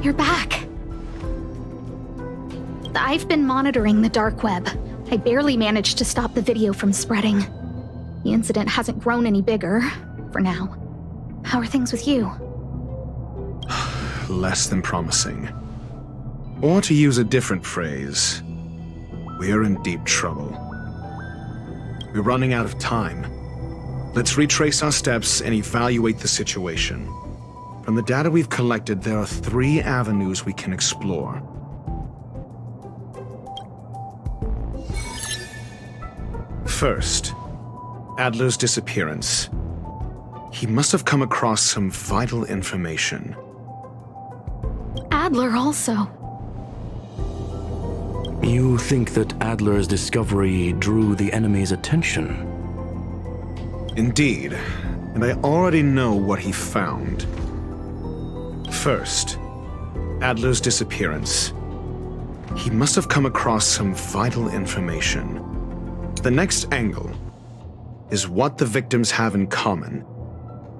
B: You're back. I've been monitoring the dark web. I barely managed to stop the video from spreading. The incident hasn't grown any bigger, for now. How are things with you?
D: Less than promising. Or to use a different phrase, we're in deep trouble. We're running out of time. Let's retrace our steps and evaluate the situation. From the data we've collected, there are 3 avenues we can explore. First, Adler's disappearance. He must have come across some vital information.
B: Adler also.
C: You think that Adler's discovery drew the enemy's attention?
D: Indeed, and I already know what he found. First, Adler's disappearance. He must have come across some vital information. The next angle is what the victims have in common,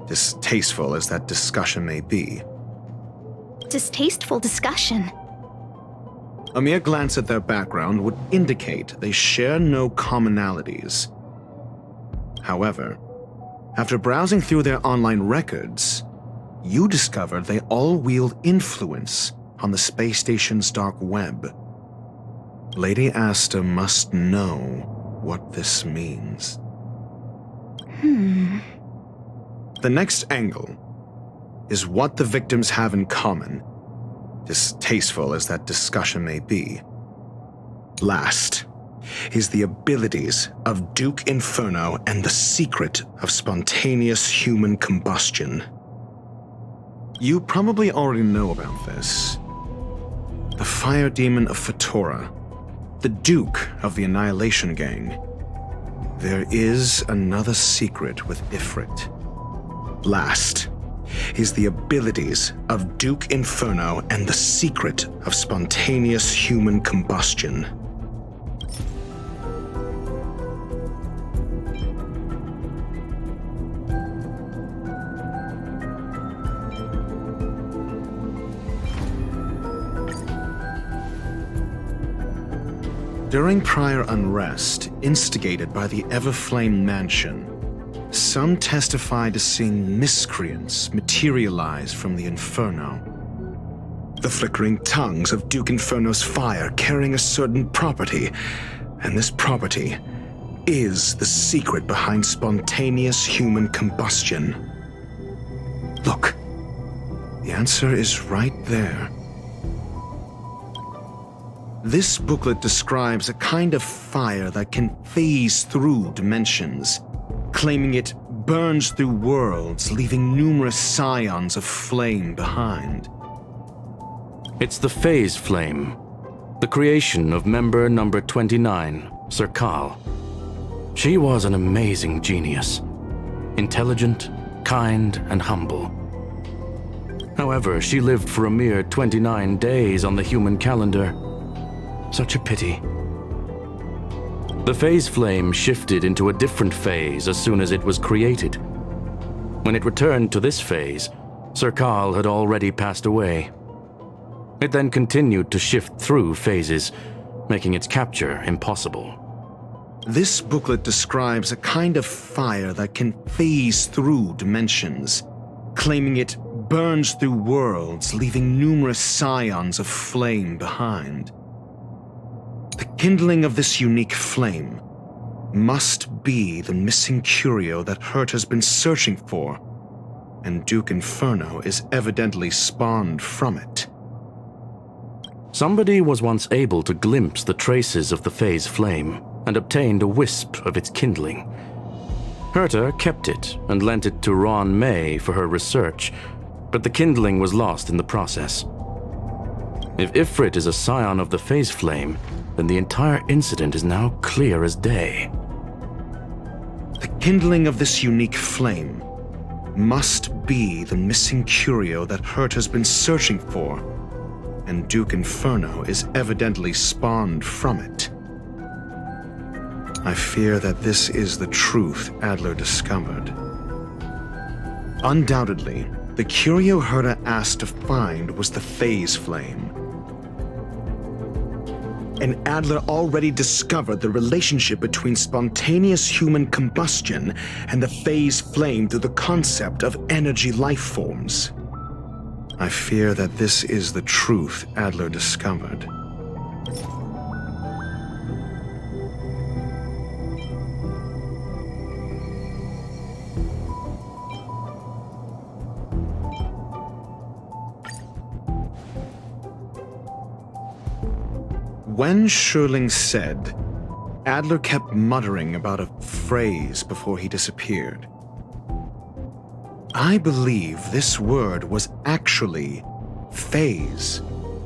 D: distasteful as that discussion may be.
B: Distasteful discussion?
D: A mere glance at their background would indicate they share no commonalities. However, after browsing through their online records, you discovered they all wield influence on the space station's dark web. Lady Asta must know what this means. The next angle is what the victims have in common, distasteful as that discussion may be. Last is the abilities of Duke Inferno and the secret of spontaneous human combustion. You probably already know about this, the fire demon of Fatora, the Duke of the Annihilation Gang. There is another secret with Ifrit. Last is the abilities of Duke Inferno and the secret of spontaneous human combustion. During prior unrest instigated by the Everflame Mansion, some testified to seeing miscreants materialize from the Inferno. The flickering tongues of Duke Inferno's fire carrying a certain property, and this property is the secret behind spontaneous human combustion. Look, the answer is right there. This booklet describes a kind of fire that can phase through dimensions, claiming it burns through worlds, leaving numerous scions of flame behind.
C: It's the Phase Flame, the creation of member number 29, Sir Kal. She was an amazing genius, intelligent, kind, and humble. However, she lived for a mere 29 days on the human calendar. Such a pity. The Phase Flame shifted into a different phase as soon as it was created. When it returned to this phase, Sir Kal had already passed away. It then continued to shift through phases, making its capture impossible.
D: This booklet describes a kind of fire that can phase through dimensions, claiming it burns through worlds, leaving numerous scions of flame behind. The kindling of this unique flame must be the missing curio that Hurt has been searching for, and Duke Inferno is evidently spawned from it.
C: Somebody was once able to glimpse the traces of the Phase Flame and obtained a wisp of its kindling. Herta kept it and lent it to Ron May for her research, but the kindling was lost in the process. If Ifrit is a scion of the Phase Flame, then the entire incident is now clear as day.
D: The kindling of this unique flame must be the missing curio that Hurt has been searching for, and Duke Inferno is evidently spawned from it. I fear that this is the truth Adler discovered. Undoubtedly, the curio Herta asked to find was the Phase Flame. And Adler already discovered the relationship between spontaneous human combustion and the Phase Flame through the concept of energy life forms. I fear that this is the truth Adler discovered. When Schurling said, Adler kept muttering about a phrase before he disappeared. I believe this word was actually phase.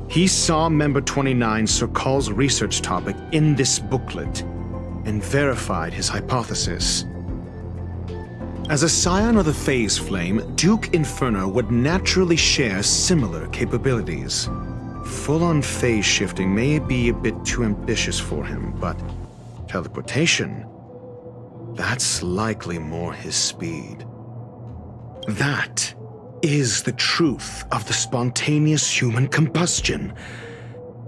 D: He saw Member 29 Sir Kal's research topic in this booklet and verified his hypothesis. As a scion of the Phase Flame, Duke Inferno would naturally share similar capabilities. Full-on phase shifting may be a bit too ambitious for him, but teleportation, that's likely more his speed. That is the truth of the spontaneous human combustion.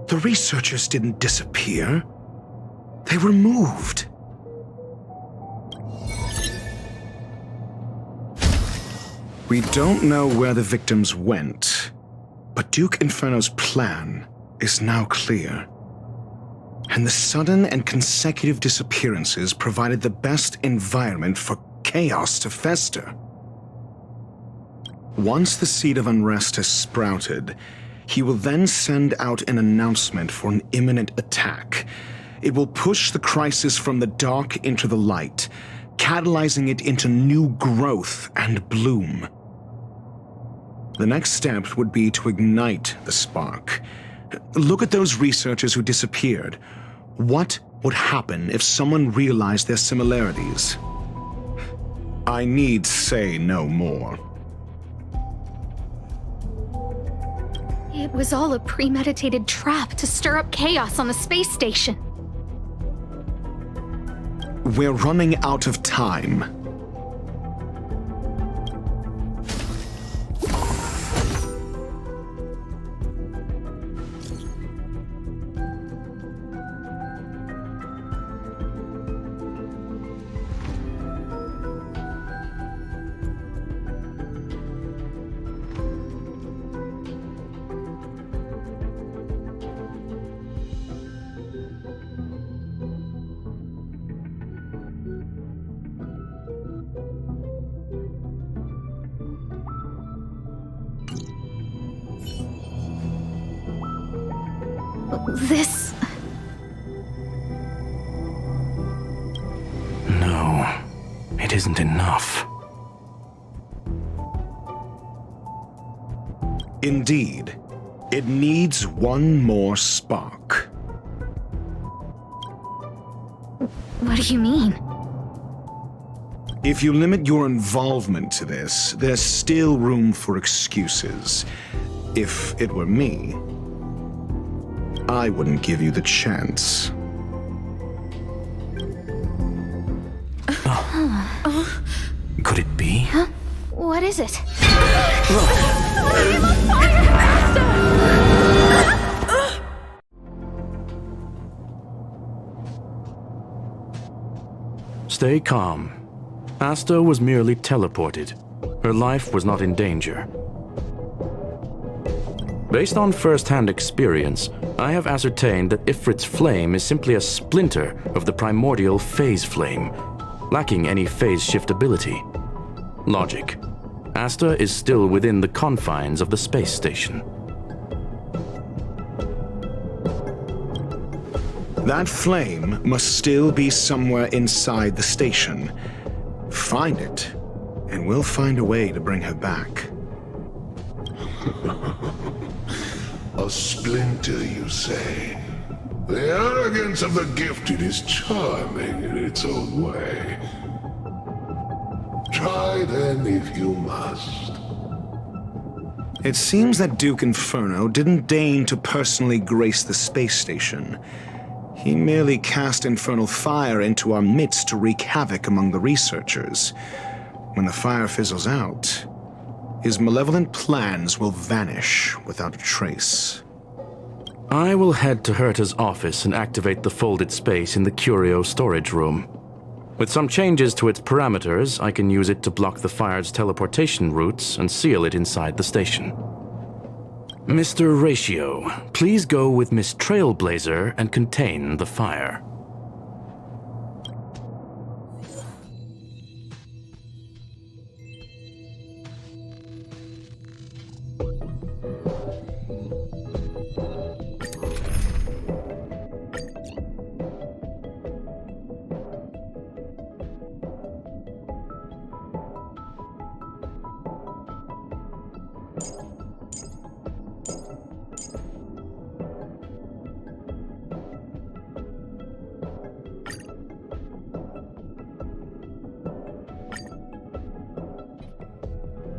D: The researchers didn't disappear. They were moved. We don't know where the victims went, but Duke Inferno's plan is now clear. And the sudden and consecutive disappearances provided the best environment for chaos to fester. Once the seed of unrest has sprouted, he will then send out an announcement for an imminent attack. It will push the crisis from the dark into the light, catalyzing it into new growth and bloom. The next step would be to ignite the spark, Look at those researchers who disappeared. What would happen if someone realized their similarities? I need say no more.
B: It was all a premeditated trap to stir up chaos on the space station.
D: We're running out of time.
B: This...
C: No, it isn't enough.
D: Indeed, it needs one more spark.
B: What do you mean?
D: If you limit your involvement to this, there's still room for excuses. If it were me, I wouldn't give you the chance.
C: Could it be?
B: Huh? What is it?
C: Stay calm. Asta was merely teleported. Her life was not in danger. Based on first-hand experience, I have ascertained that Ifrit's flame is simply a splinter of the primordial phase flame, lacking any phase shift ability. Logic. Asta is still within the confines of the space station.
D: That flame must still be somewhere inside the station. Find it, and we'll find a way to bring her back.
O: A splinter, you say? The arrogance of the gifted is charming in its own way. Try then if you must.
D: It seems that Duke Inferno didn't deign to personally grace the space station. He merely cast infernal fire into our midst to wreak havoc among the researchers. When the fire fizzles out, his malevolent plans will vanish without a trace.
C: I will head to Herta's office and activate the folded space in the curio storage room. With some changes to its parameters, I can use it to block the fire's teleportation routes and seal it inside the station. Mr. Ratio, please go with Miss Trailblazer and contain the fire.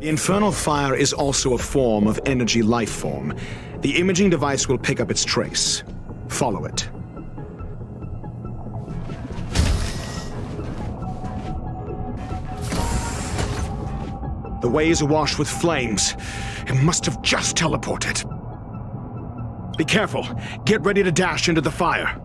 D: The infernal fire is also a form of energy life form. The imaging device will pick up its trace. Follow it. The way is awash with flames. It must have just teleported. Be careful. Get ready to dash into the fire.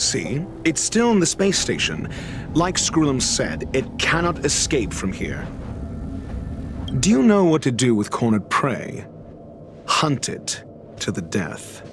D: See? It's still in the space station. Like Skrullum said, it cannot escape from here. Do you know what to do with cornered prey? Hunt it to the death.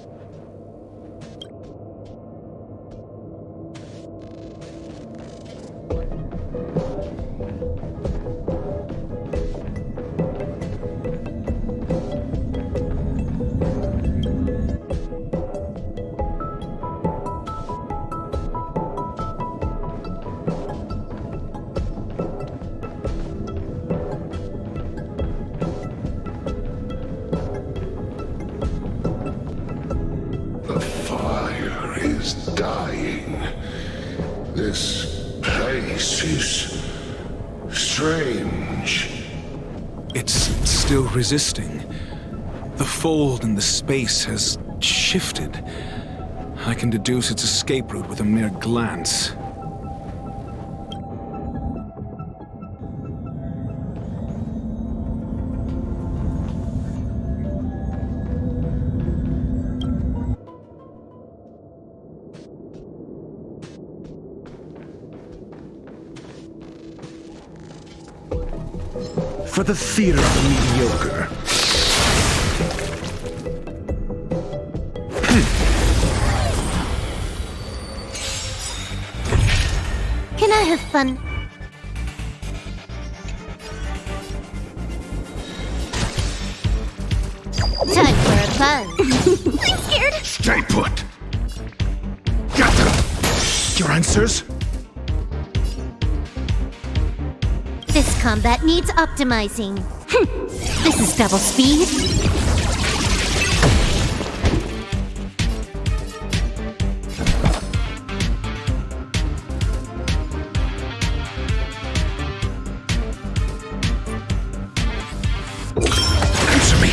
O: The fire is dying. This place is strange.
D: It's still resisting. The fold in the space has shifted. I can deduce its escape route with a mere glance. For the theater of the mediocre.
F: Can I have fun? Time for a fun. I'm scared.
O: Stay put.
D: Your answers?
F: This combat needs optimizing. This is double speed.
D: Answer me.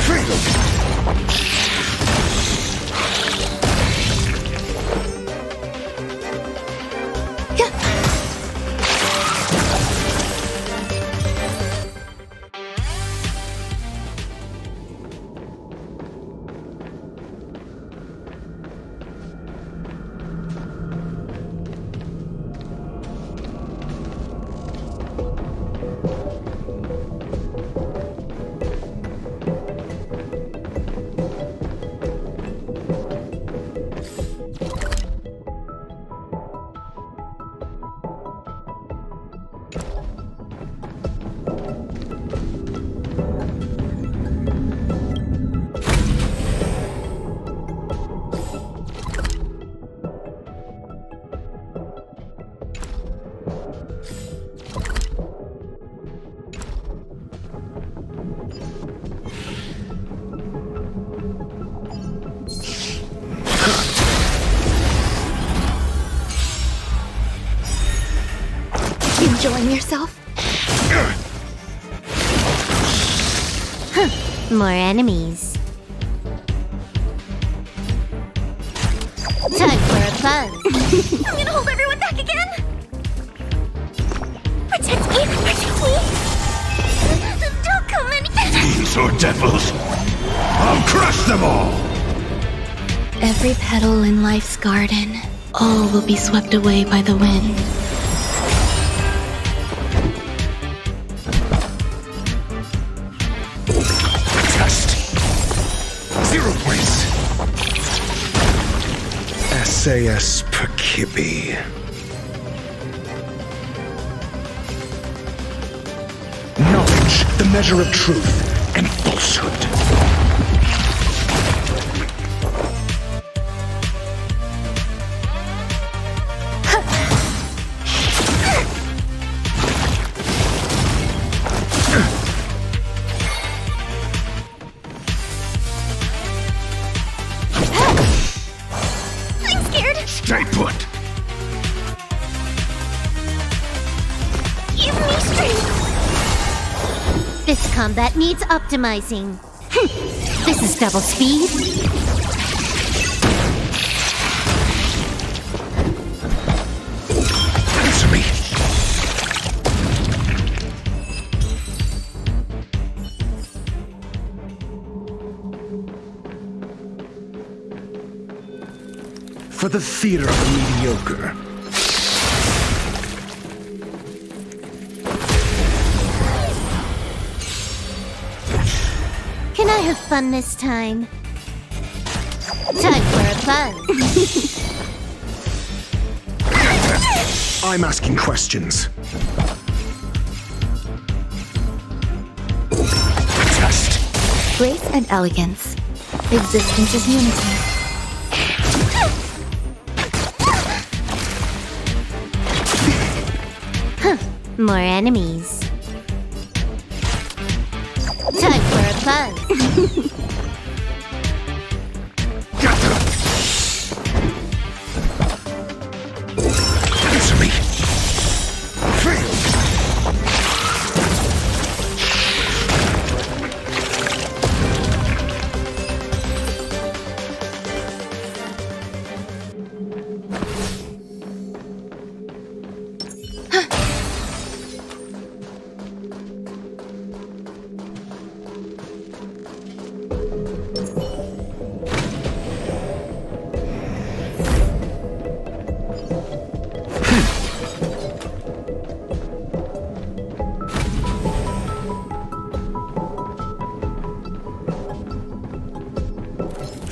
D: Freedom.
F: Enjoying yourself? More enemies. Time for a fun. I'm gonna hold everyone back again. Protect me, protect me. Don't come any.
O: Fiends or devils, I'll crush them all!
K: Every petal in life's garden, all will be swept away by the wind.
D: Test. 0 points. SAS per Kibby. Knowledge, the measure of truth and falsehood.
F: I'm scared.
O: Stay put!
F: Give me strength. This combat needs optimizing. This is double speed.
D: Answer me. For the theater of the mediocre.
F: Can I have fun this time? Time for a buzz.
D: I'm asking questions. Test.
K: Grace and elegance. Existence is unity.
F: More enemies. Time for a buzz.
D: Answer me.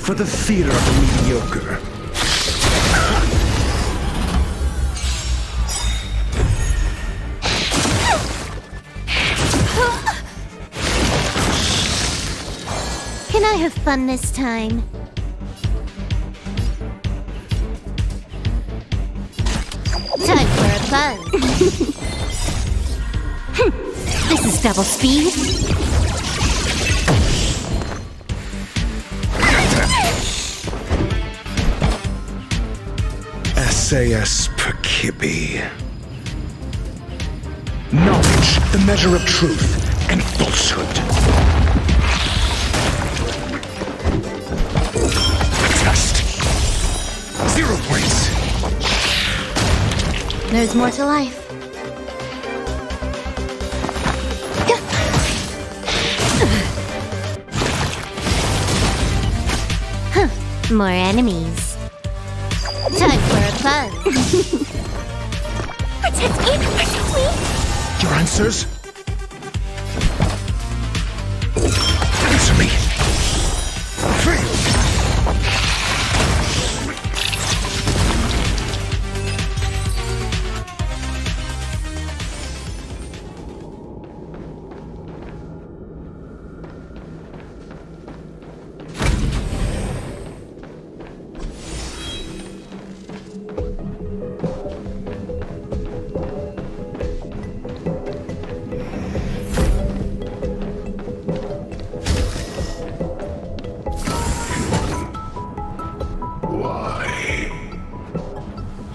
D: For the theater of the mediocre.
F: Can I have fun this time? Time for a buzz. This is double speed.
D: SAS per Kibbe. Knowledge, the measure of truth and falsehood. Test. 0 points.
F: There's more to life. More enemies. Time for a buzz. Protect me! Protect me!
D: Your answers? Answer me.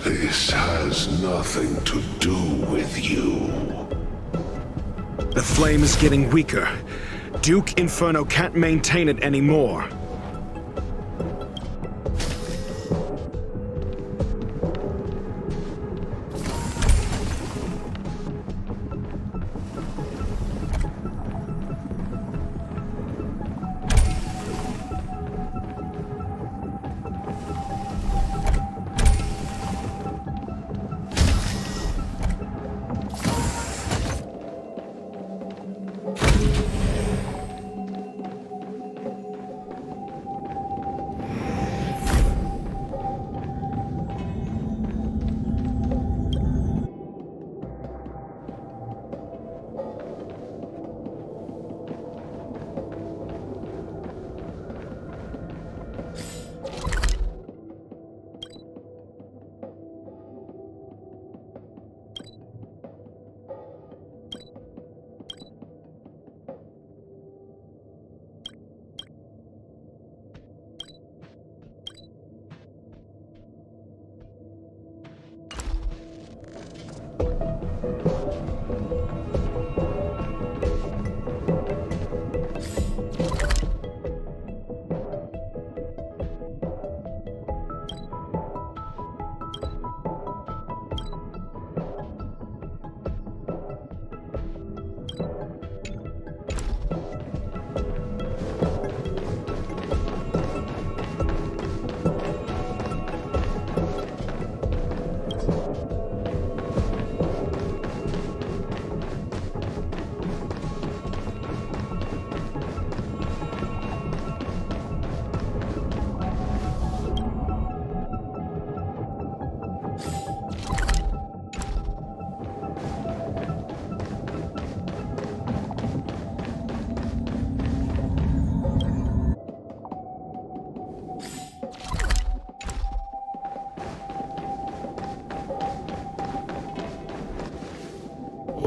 O: This has nothing to do with you.
D: The flame is getting weaker. Duke Inferno can't maintain it anymore.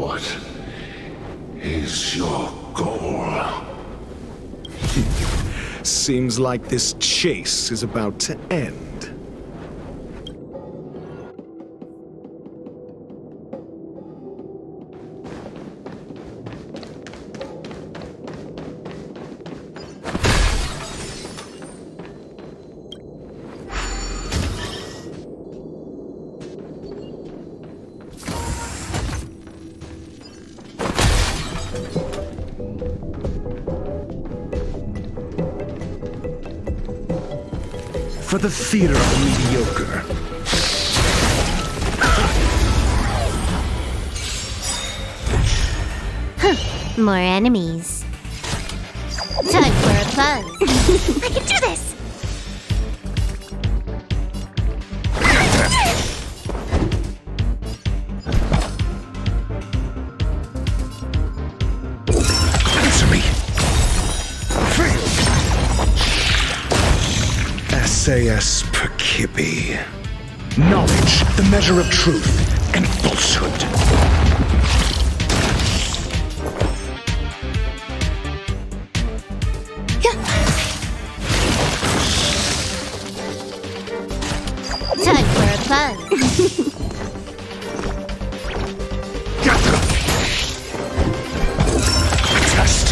O: What is your goal?
D: Seems like this chase is about to end. For the theater of the mediocre.
K: More enemies. Time for a buzz. I can do this!
D: Answer me! SAS Perkibi. Knowledge, the measure of truth and falsehood.
K: Time for a buzz.
D: Test.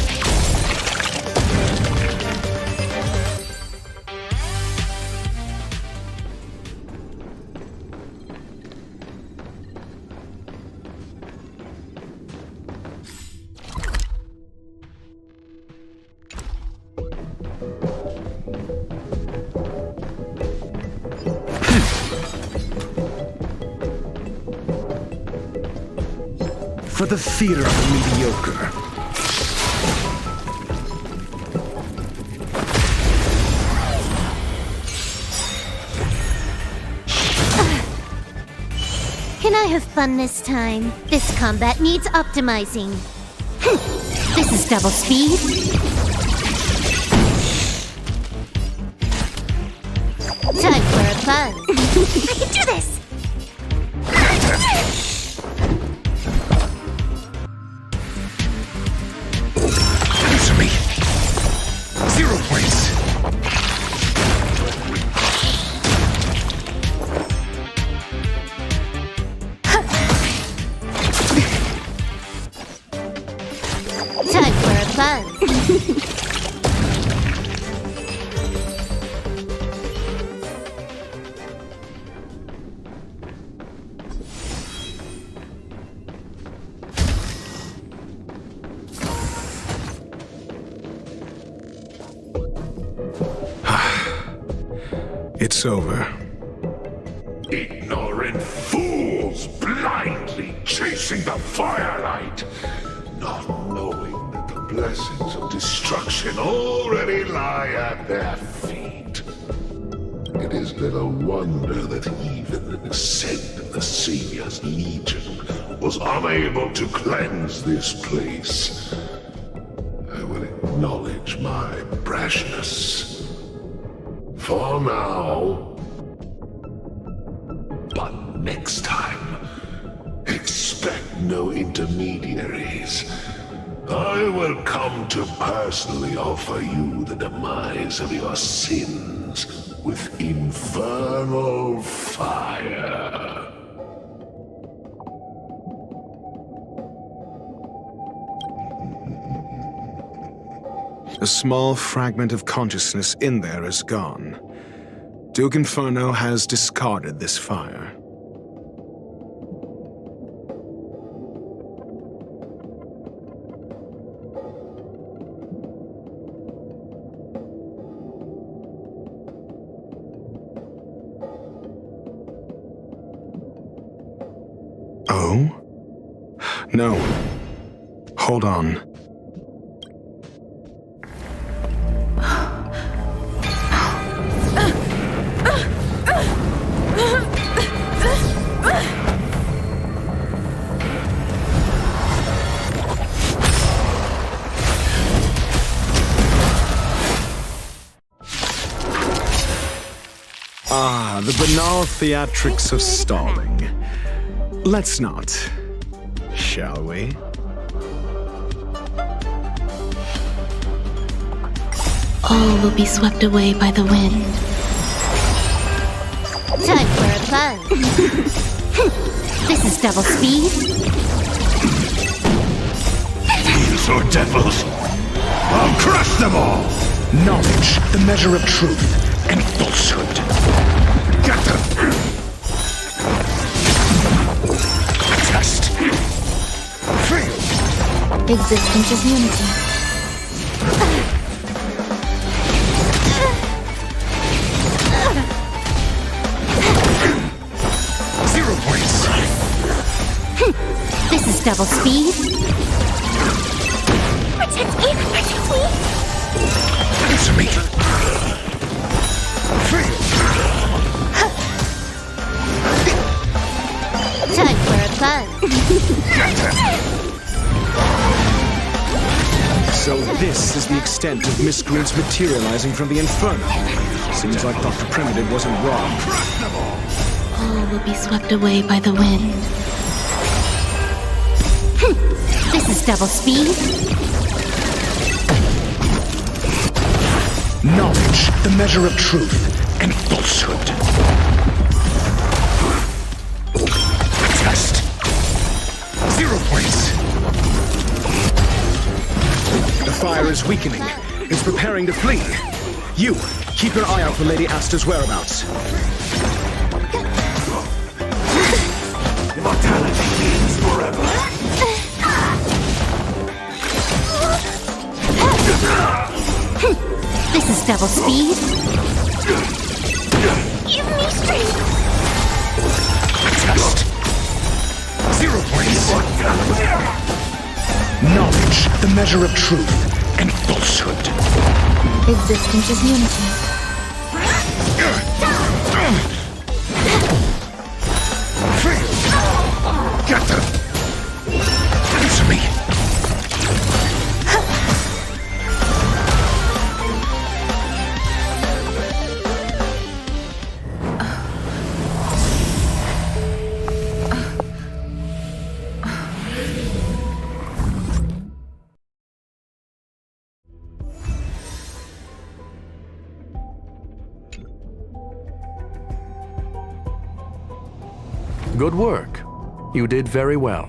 D: For the theater of the mediocre.
K: Can I have fun this time? This combat needs optimizing. This is double speed. Time for a buzz. I can do this!
D: Answer me. 0 points.
K: Time for a buzz.
D: It's over.
O: Ignorant fools blindly chasing the firelight, not knowing that the blessings of destruction already lie at their feet. It is little wonder that even an ascent of the Savior's Legion was unable to cleanse this place. I will acknowledge my brashness. For now. But next time, expect no intermediaries. I will come to personally offer you the demise of your sins with infernal fire.
D: A small fragment of consciousness in there is gone. Duke Inferno has discarded this fire. Oh? No. Hold on. Ah, the banal theatrics of stalling. Let's not, shall shall we?
P: All will be swept away by the wind.
K: Time for a fun. This is double speed.
O: These are devils. I'll crush them all. Knowledge, the measure of truth and falsehood. Get them. Test. Fail.
B: Existence is unity.
O: 0 points.
K: This is double speed.
F: Protect me! Protect me!
O: Answer me. Fail.
K: Time for a fun.
D: So this is the extent of miscreants materializing from the Inferno. Seems like Dr. Primitive wasn't wrong.
P: All will be swept away by the wind.
K: This is double speed.
O: Knowledge, the measure of truth and falsehood. Test. 0 points.
D: The fire is weakening. It's preparing to flee. You, keep your eye out for Lady Asta's whereabouts.
O: Immortality means forever.
K: This is double speed.
F: Give me strength!
O: Test. 0 points. Knowledge, the measure of truth and falsehood.
B: Existence is unity.
O: Fail. Get them. Answer me.
C: Good work. You did very well.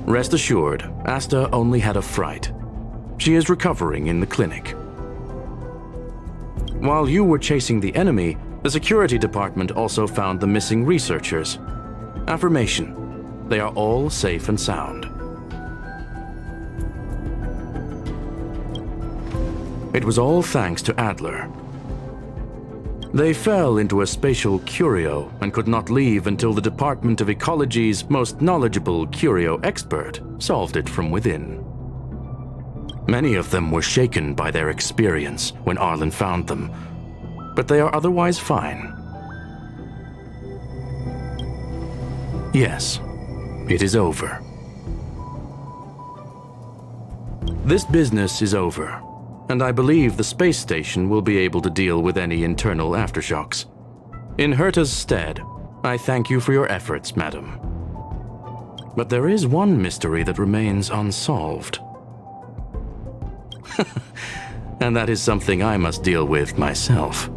C: Rest assured, Asta only had a fright. She is recovering in the clinic. While you were chasing the enemy, the security department also found the missing researchers. Affirmation: they are all safe and sound. It was all thanks to Adler. They fell into a spatial curio and could not leave until the Department of Ecology's most knowledgeable curio expert solved it from within. Many of them were shaken by their experience when Arlen found them, but they are otherwise fine. Yes, it is over. This business is over, and I believe the space station will be able to deal with any internal aftershocks. In Herta's stead, I thank you for your efforts, madam. But there is one mystery that remains unsolved. And that is something I must deal with myself.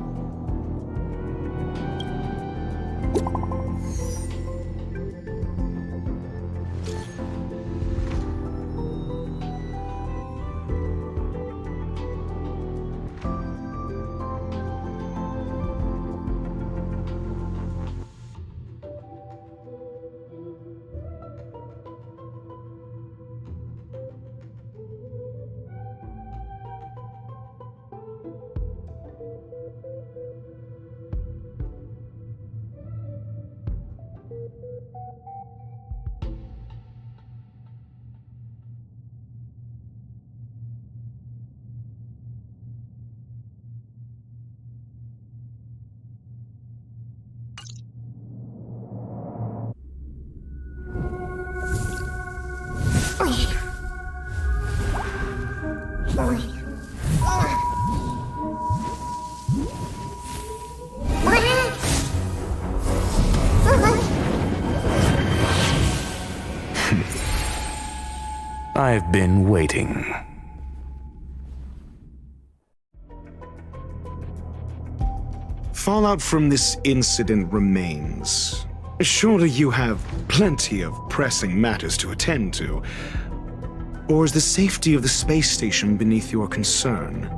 C: I've been waiting.
D: Fallout from this incident remains. Surely you have plenty of pressing matters to attend to. Or is the safety of the space station beneath your concern?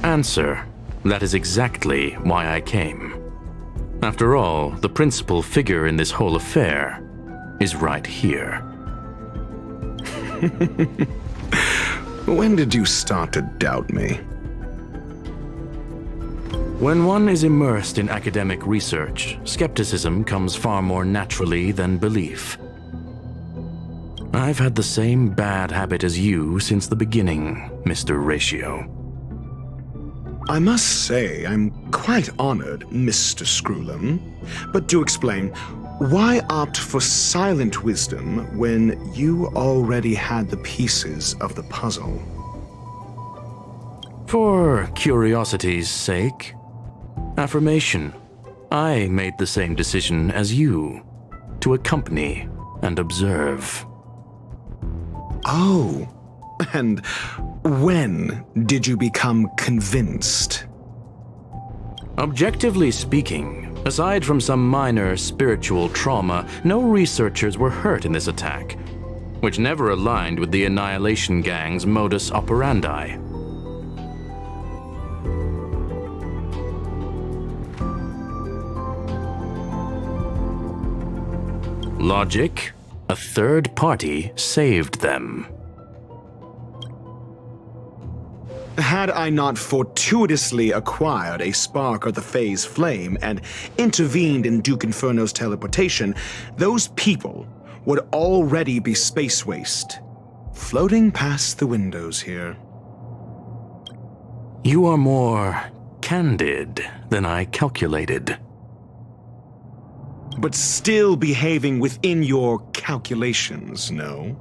C: Answer. That is exactly why I came. After all, the principal figure in this whole affair is right here.
D: When did you start to doubt me?
C: When one is immersed in academic research, skepticism comes far more naturally than belief. I've had the same bad habit as you since the beginning, Mr. Ratio.
D: I must say, I'm quite honored, Mr. Screwlam. But do explain, why opt for silent wisdom when you already had the pieces of the puzzle?
C: For curiosity's sake. Affirmation. I made the same decision as you, to accompany and observe.
D: Oh, and when did you become convinced?
C: Objectively speaking, aside from some minor spiritual trauma, no researchers were hurt in this attack, which never aligned with the Annihilation Gang's modus operandi. Logic, a third party saved them.
D: Had I not fortuitously acquired a spark of the phase flame and intervened in Duke Inferno's teleportation, those people would already be space waste, floating past the windows here.
C: You are more candid than I calculated.
D: But still behaving within your calculations, no?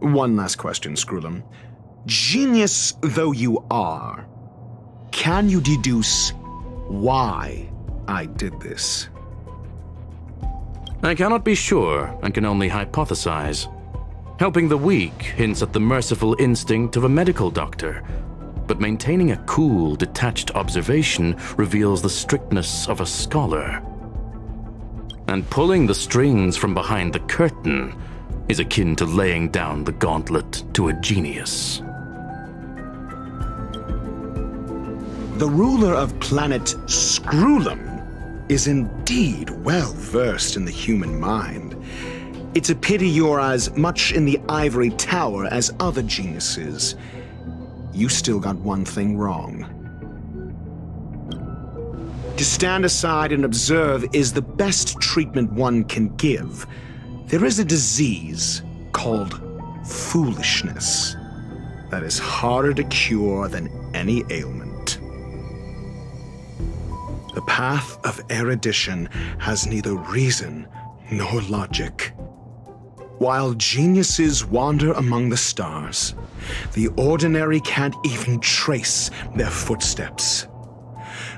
D: One last question, Screwlam. Genius though you are, can you deduce why I did this?
C: I cannot be sure and can only hypothesize. Helping the weak hints at the merciful instinct of a medical doctor, but maintaining a cool, detached observation reveals the strictness of a scholar. And pulling the strings from behind the curtain is akin to laying down the gauntlet to a genius.
D: The ruler of planet Screwlam is indeed well versed in the human mind. It's a pity you're as much in the ivory tower as other geniuses. You still got one thing wrong. To stand aside and observe is the best treatment one can give. There is a disease called foolishness that is harder to cure than any ailment. The path of erudition has neither reason nor logic. While geniuses wander among the stars, the ordinary can't even trace their footsteps.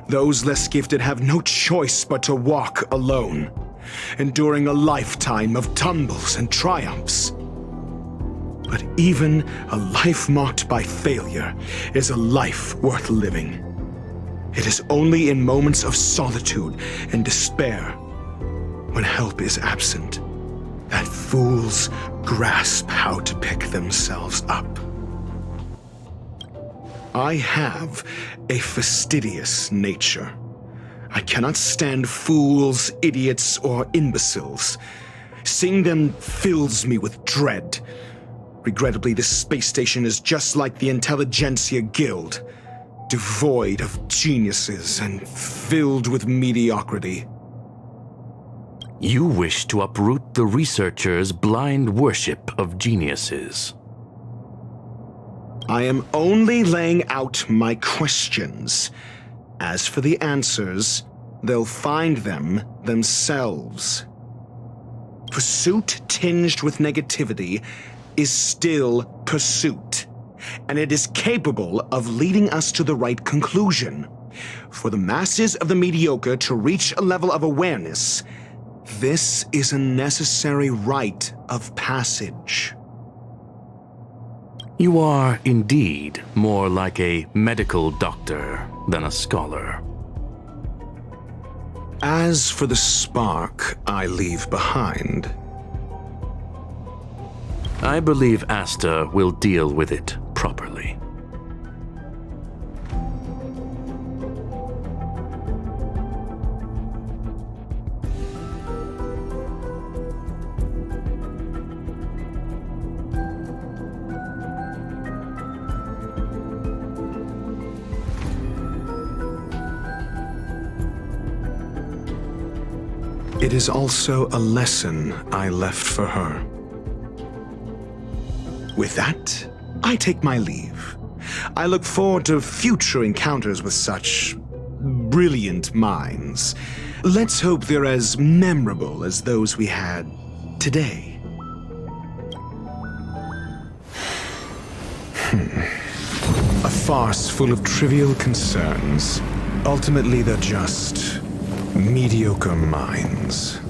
D: Those less gifted have no choice but to walk alone, enduring a lifetime of tumbles and triumphs. But even a life marked by failure is a life worth living. It is only in moments of solitude and despair, when help is absent, that fools grasp how to pick themselves up. I have a fastidious nature. I cannot stand fools, idiots, or imbeciles. Seeing them fills me with dread. Regrettably, this space station is just like the Intelligentsia Guild, devoid of geniuses and filled with mediocrity.
C: You wish to uproot the researchers' blind worship of geniuses.
D: I am only laying out my questions. As for the answers, they'll find them themselves. Pursuit tinged with negativity is still pursuit, and it is capable of leading us to the right conclusion. For the masses of the mediocre to reach a level of awareness, This is a necessary rite of passage.
C: You are indeed more like a medical doctor than a scholar.
D: As for the spark I leave behind,
C: I believe Asta will deal with it properly.
D: it is also a lesson I left for her. With that, I take my leave. I look forward to future encounters with such brilliant minds. Let's hope they're as memorable as those we had today. A farce full of trivial concerns. Ultimately, they're just mediocre minds.